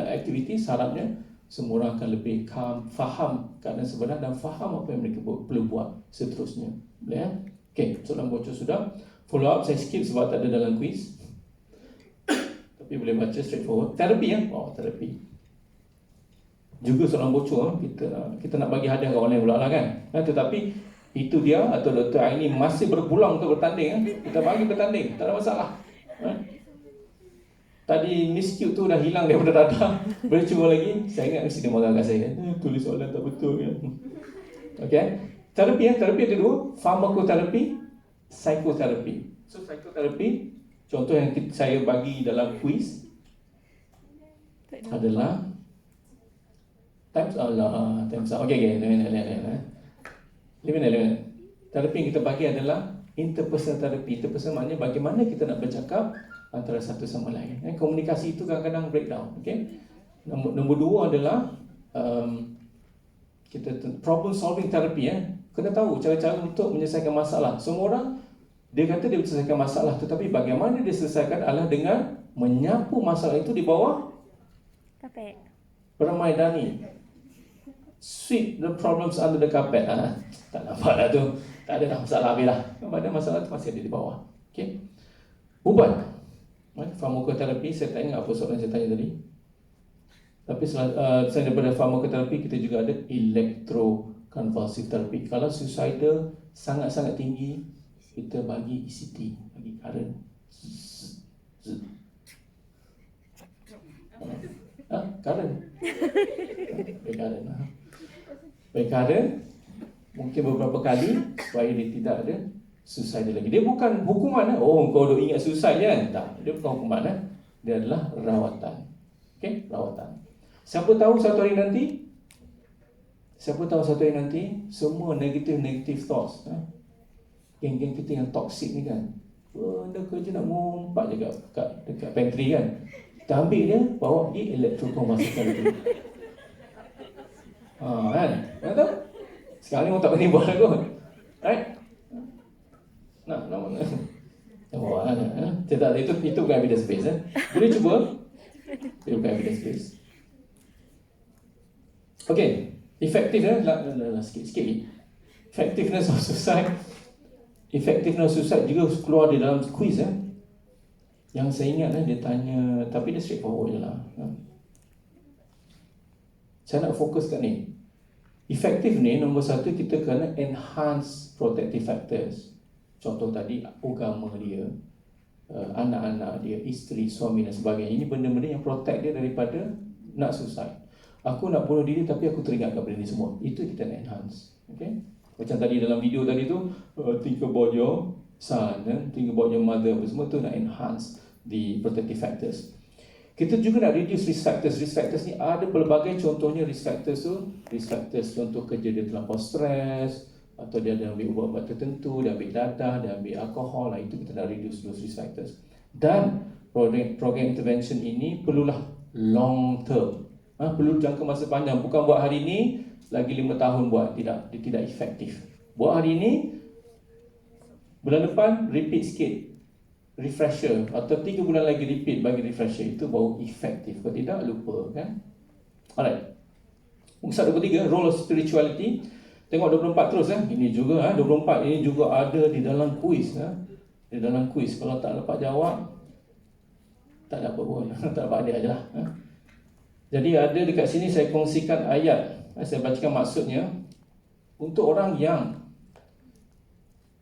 activity, harapnya semua orang akan lebih calm, faham keadaan sebenar dan faham apa yang mereka perlu buat seterusnya. Boleh ya? Okay, soalan bocor sudah. Follow up saya skip sebab tak ada dalam quiz. Tapi boleh baca straightforward. Terapi terapi. Juga soalan bocor, kita nak bagi hadiah kat orang lain pula lah kan. Tetapi itu dia atau Dr. Aini masih berpulang untuk bertanding. Kita bagi bertanding, tak ada masalah. Tadi Miss Q tu dah hilang daripada radar. Boleh cuba lagi. Saya ingat mesti dia marah kat saya. Tulis soalan tak betul kan. Okay. Terapi ada dua. Farmakoterapi, psikoterapi. So psikoterapi, contoh yang saya bagi dalam quiz adalah times up. Okay. Limit. Terapi yang kita bagi adalah interpersonal terapi. Interpersonal maknanya bagaimana kita nak bercakap antara satu sama lain. Komunikasi itu kadang-kadang breakdown. Okay? Nombor dua adalah kita problem solving therapy. Kena tahu cara-cara untuk menyelesaikan masalah. Semua orang dia kata dia menyelesaikan masalah, tetapi bagaimana dia selesaikan adalah dengan menyapu masalah itu di bawah Kapet. Permaidani. Sweep the problems under the carpet. Tak nampak dah tu. Tak ada dah masalah habis lah. Ada masalah tu masih ada di bawah. Okay? Ubat. Farmakoterapi, saya tak ingat apa soalan saya tanya tadi. Tapi selain daripada farmakoterapi, kita juga ada electroconvulsive therapy. Kalau suicidal sangat-sangat tinggi, kita bagi ECT, bagi current. Current. Bagi current mungkin beberapa kali supaya dia tidak ada suicide lagi. Dia bukan hukuman. Kau dah ingat suicide kan? Tak, dia bukan hukuman. Dia adalah rawatan. Okay, rawatan. Siapa tahu satu hari nanti semua negative thoughts, geng-geng kita yang toxic ni kan, benda kerja nak ngumpat je dekat pantry kan, kita ambil dia, bawa pergi electroconvulsive therapy. Kan? Tahu? Sekarang ni orang tak berani buat kot. Right? Itu bukan evidence based. Boleh cuba. Itu bukan evidence based. Okay, effectiveness sikit. Effectiveness of suicide juga keluar di dalam quiz. Yang saya ingat dia tanya, tapi dia straightforward je lah. Saya nak fokus kat ni. Effective ni nombor satu, kita kena enhance protective factors. Contoh tadi, agama dia, anak-anak dia, isteri, suami dan sebagainya. Ini benda-benda yang protect dia daripada nak suicide. Aku nak bunuh diri tapi aku teringat kat benda ni semua. Itu kita nak enhance. Okay? Macam tadi dalam video tadi tu, think about your son, think about your mother, semua tu nak enhance the protective factors. Kita juga nak reduce risk factors. Risk factors ni ada pelbagai contohnya. Risk factors contoh kerja dia terlampau stres, atau dia ada ambil ubat-ubat tertentu, dia ambil dadah, dia ambil alkohol, itu kita nak reduce those risk factors. Dan program intervention ini perlulah long term. Perlu jangka masa panjang. Bukan buat hari ini, lagi 5 tahun buat. Dia tidak efektif. Buat hari ini, bulan depan repeat sikit, refresher, atau 3 bulan lagi repeat bagi refresher, itu baru efektif. Kalau tidak, lupa kan. Alright. Muka 23, role of spirituality. Tengok 24 terus. Ini juga 24 ini juga ada di dalam kuis. Di dalam kuis. Kalau tak dapat jawab, tak dapat pun. Tak dapat ada aja lah. Jadi ada dekat sini saya kongsikan ayat. Saya bacakan maksudnya. Untuk orang yang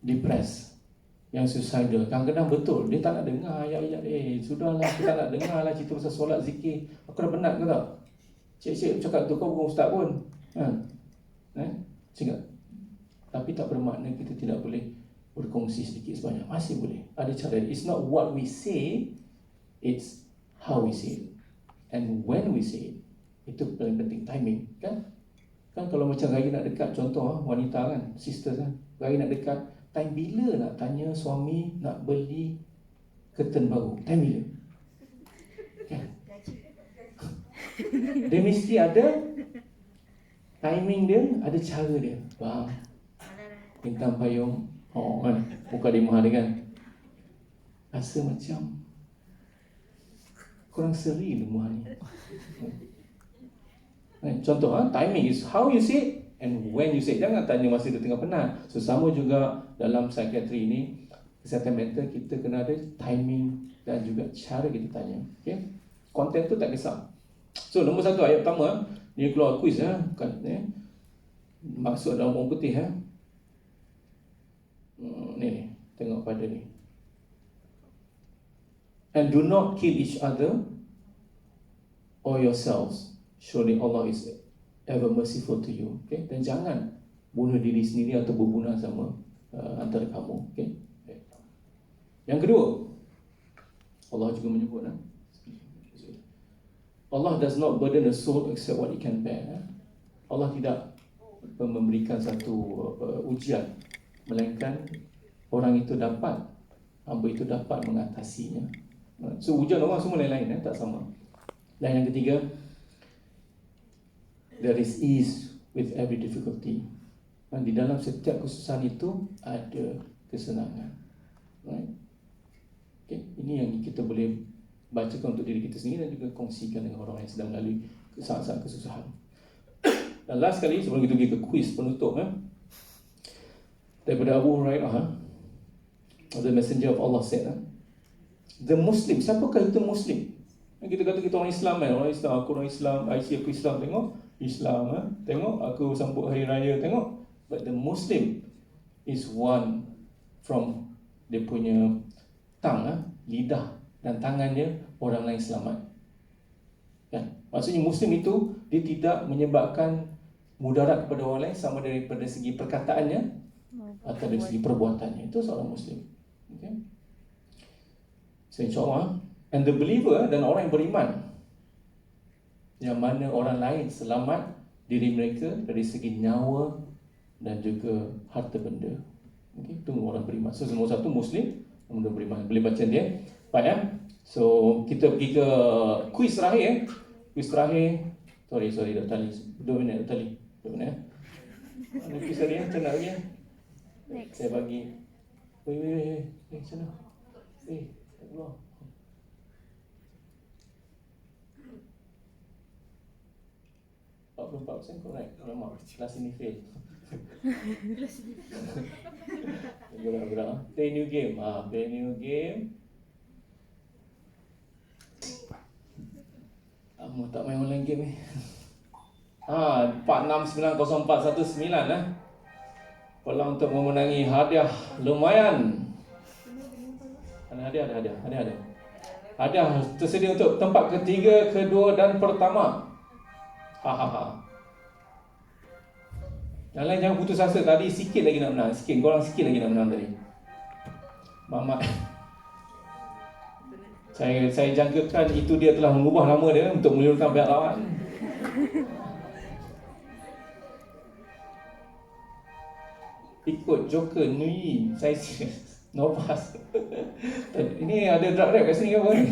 depressed, yang suicidal. Kadang-kadang betul, dia tak nak dengar ayat-ayat. Sudahlah, kita tak nak dengar lah cerita pasal solat, zikir. Aku dah penat ke tak? Cik-cik cakap tu, kau bukan ustaz pun. Cakap. Tapi tak bermakna kita tidak boleh berkongsi sedikit sebanyak. Masih boleh. Ada cara. It's not what we say, it's how we say it. And when we say it. Itu paling penting, timing. Kan kalau macam Raya nak dekat, contoh wanita kan, sisters kan, Raya nak dekat, time bila nak tanya suami nak beli curtain baru? Time bila? Kan? Dia mesti ada timing dia, ada cara dia. Bang, bintang payung, kan, muka dia mahal dia kan. Rasa macam kurang seri rumah ni. Contoh, timing is how you say it and when you say it. Jangan tanya masa dia tengah penat. So sama juga dalam psikiatri ni, kesihatan mental, kita kena ada timing dan juga cara kita tanya. Okay? Konten tu tak kisah. So nombor satu, ayat pertama, dia keluar quiz maksud dalam orang putih ni, tengok pada ni. And do not kill each other or yourselves. Surely Allah is ever merciful to you. Okay? Dan jangan bunuh diri sendiri atau berbunuh sama antara kamu. Okay? Yang kedua, Allah juga menyebut Allah does not burden the soul except what it can bear. Allah tidak memberikan satu ujian, melainkan orang itu dapat, hamba itu dapat mengatasinya. So ujian orang semua lain-lain, tak sama. Dan yang ketiga, there is ease with every difficulty. Di dalam setiap kesusahan itu ada kesenangan. Right? Okay? Ini yang kita boleh bacakan untuk diri kita sendiri dan juga kongsikan dengan orang yang sedang melalui saat-saat kesusahan. Dan last kali, sebelum kita pergi ke quiz penutup, daripada Abu Hurairah, the messenger of Allah said, the Muslim, siapakah itu Muslim? Kita kata kita orang Islam kan, orang Islam, aku orang Islam, IC aku Islam, tengok Islam, tengok aku sambut hari raya, tengok. But the Muslim is one from dia punya lidah dan tangannya orang lain selamat. Kan? Maksudnya Muslim itu dia tidak menyebabkan mudarat kepada orang lain sama daripada segi perkataannya atau dari segi perbuatannya. Itu seorang Muslim. Okay? So insyaAllah, and the believer dan orang yang beriman, yang mana orang lain selamat diri mereka dari segi nyawa dan juga harta benda. Okay? Itu orang beriman. So nombor satu Muslim, nombor beriman. Boleh baca dia. Baik So kita pergi ke quiz terakhir. Quiz terakhir. Sorry Dr. Ali. 2 minit Dr. Ali. 2 minit Ada quiz tadi macam nak lagi Next. Saya bagi. Wait. Macam mana? Tak keluar. %44 correct. Alamak, kelas ini fail. Gerak-gerak. Play new game. Play new game. Kamu tak main online game ni. 46904119 peluang untuk memenangi hadiah lumayan. Ada hadiah. Hadiah tersedia untuk tempat ketiga, kedua dan pertama. Yang lain jangan putus asa. Tadi sikit lagi nak menang. Korang sikit lagi nak menang tadi. Mamat. Saya jangkakan itu dia telah mengubah nama dia untuk meliurkan pihak lawan. Ikut Joker Nui. Saya serius. No pass. Ini ada drug rap kat sini ke apa ni?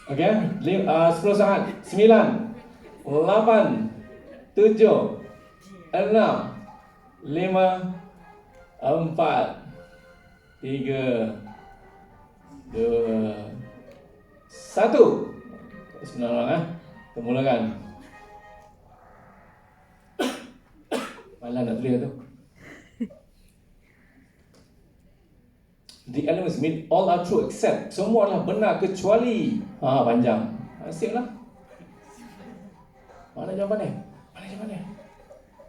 Okay, 10 saat. 9 8 7 6 5 4 3 2 1. Bismillah. Kita mulakan. Malah nak tulis tu. The elements mean all are true except, semua adalah benar kecuali. Panjang. Asyik lah. Mana jawapan dia?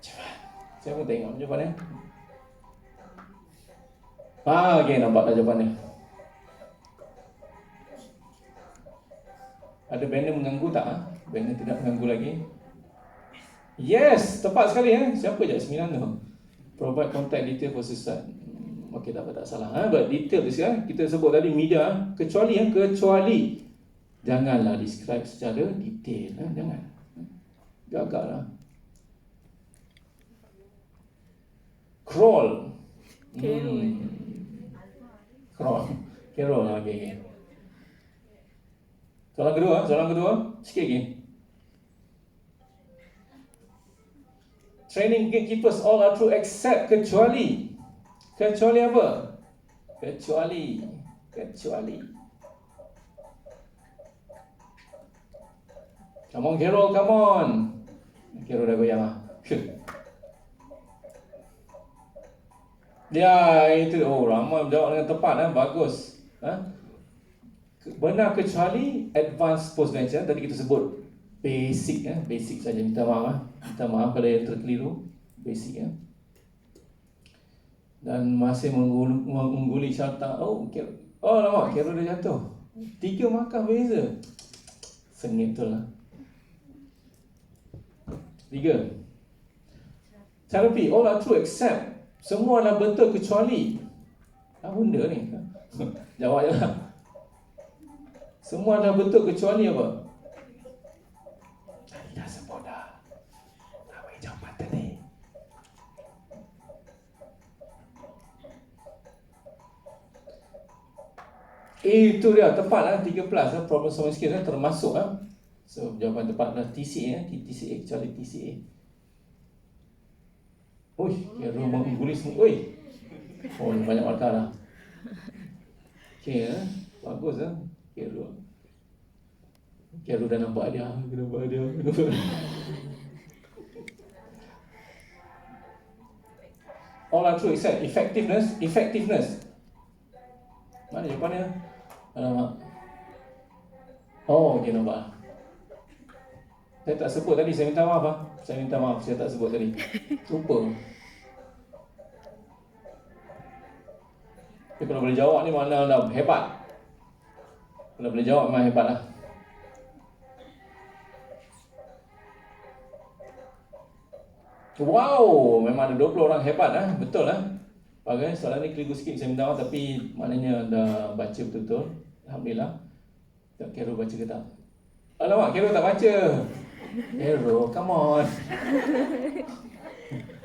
Cepat. Saya pun tengok jawapan dia. Okay, nampak dah jawapannya. Ada banner mengganggu tak? Banner tidak mengganggu lagi. Yes, tepat sekali Siapa je 9 tu? Provide contact detail for sesat. Okey, tak salah. But detail dia kita sebut tadi media, kecuali janganlah describe secara detail. Jangan. Gagallah. Crawl. Crawl. Carol lagi. Soalan kedua. Sikit lagi. Training gatekeepers all are true except kecuali apa? Kecuali. Come on Carol, come on. Carol dah goyang lah. Ya, itu. Oh, ramai jawab dengan tepat. Bagus. Benar kecuali advanced postgraduate. Tadi kita sebut basic. Basic saja. Minta maaf kalau yang terkeliru. Basic. Dan masih mengungguli carta. Lama. Carol dah jatuh. 3 markah beza. Sengit tu lah. 3. Cara P. All are true except. Semua adalah betul kecuali. Apa benda ni? Jawab je lah. Semua adalah betul kecuali apa? Dah sebut dah. Tak bagi jawapan tadi. Itu dia, tepat 3+. Problem solving skills termasuk. So, jawapan tepat adalah TCA. TCA kecuali TCA. Kira mengguli semua. Oh, ni banyak markah dah. Okay, bagus Kira dah nampak dia. All are true except effectiveness. Mana jawapannya? Alamak. Oh, dia nampak. Saya tak sebut tadi, saya minta maaf. Saya tak sebut tadi. Lupa. Tapi kalau boleh jawab ni mana dah hebat. Kalau boleh jawab memang hebat lah. Wow, memang ada 20 orang hebat betul Bagai soalan ni keliru sikit, saya minta maaf, tapi maknanya dah baca betul-betul. Alhamdulillah. Tak kira baca ke tak? Alamak, kira tak baca. Hero, come on.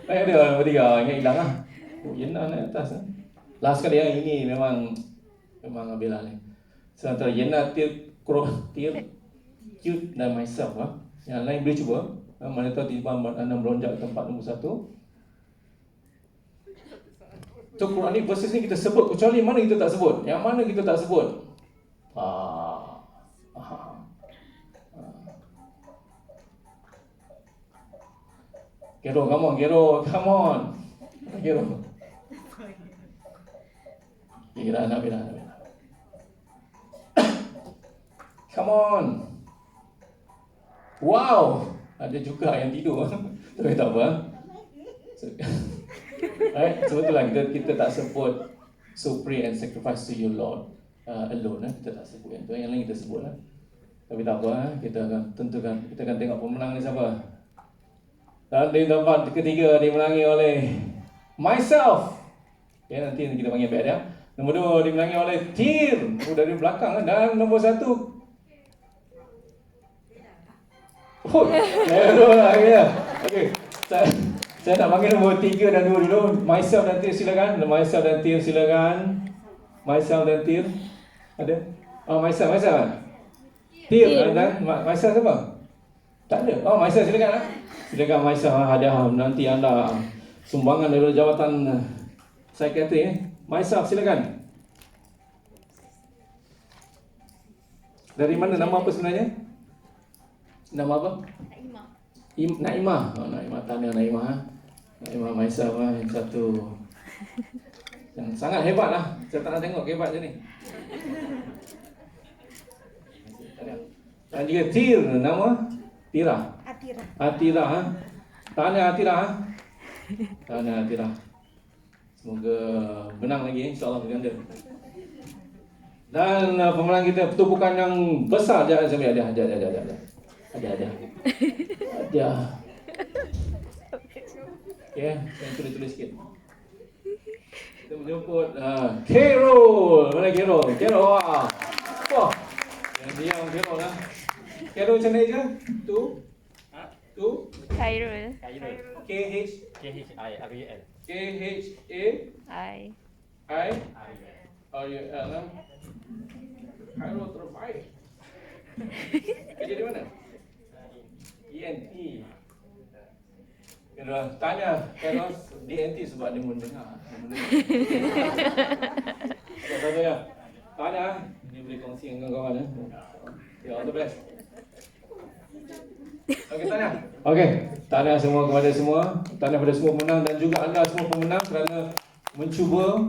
Ada bertiga, ingat hilang lah. Yenna naik atas Last kali ini memang habis lah ni. So antara Yenna, Tir, Cute dan myself Yang lain boleh cuba. Mana tahu tiba-tiba anda melonjak ke tempat nombor 1. So Quranic verses ni kita sebut, kecuali mana kita tak sebut. Yang mana kita tak sebut? Gero, come on. Gero. Kira nak bila. Come on. Wow, ada juga yang tidur. Tapi tak apa. Sebetulnya kita tak sebut so pray and sacrifice to your Lord alone. Kita tak sebut yang tu. Yang lain kita sebut lah. Tapi tak apa. Kita akan tentukan. Kita akan tengok pemenang ni siapa. Dan di tempat ketiga dimenangi oleh myself. Nanti kita panggil back dia. Nombor 2 dimenangi oleh Tir. Dari belakang. Dan nombor 1. Okey. Saya nak panggil nombor 3 dan 2 dulu. Myself dan Tir silakan. Myself dan Tir. Ada? Myself kan? Tir dan myself siapa? Tak ada. Myself silakan Silakan myself hadiah nanti anda sumbangan daripada jawatan psikiatri Myself silakan. Dari mana, nama apa sebenarnya? Nama apa? Naimah. Naimah, tanya Naimah. Naimah myself yang satu. Yang sangat hebat lah. Saya tak nak tengok hebat je ni. Dan juga Tir, nama Tira. Atira. Tanya Atira. Semoga menang lagi, insyaAllah berganda. Dan pemenang kita pertubukan yang besar. Jangan sampai ada. Okay, saya tulis sikit. Kita menjemput Carol. Mana Carol? Carol, wah. Wah, yang diam Carol lah. Carol macam mana je? Tu? Khairul. K-H K-H-I-R-U-L. I. K-H-A-I-R-U-L lah. Khairul terbaik. Kerja di mana? ENT. Kena tanya Kairos DNT sebab dia mendengar. Tanya. Tanya. Dia boleh kongsi dengan kawan-kawan. Ya, all the best. Okey, tanya. Okey, tanya semua kepada semua. Tanya kepada semua pemenang dan juga anda semua pemenang kerana mencuba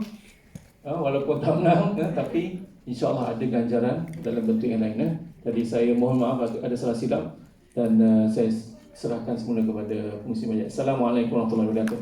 walaupun tak menang tapi insya-Allah ada ganjaran dalam bentuk yang lain. Jadi saya mohon maaf ada salah silap dan saya serahkan semula kepada pengurusi majlis. Assalamualaikum warahmatullahi wabarakatuh.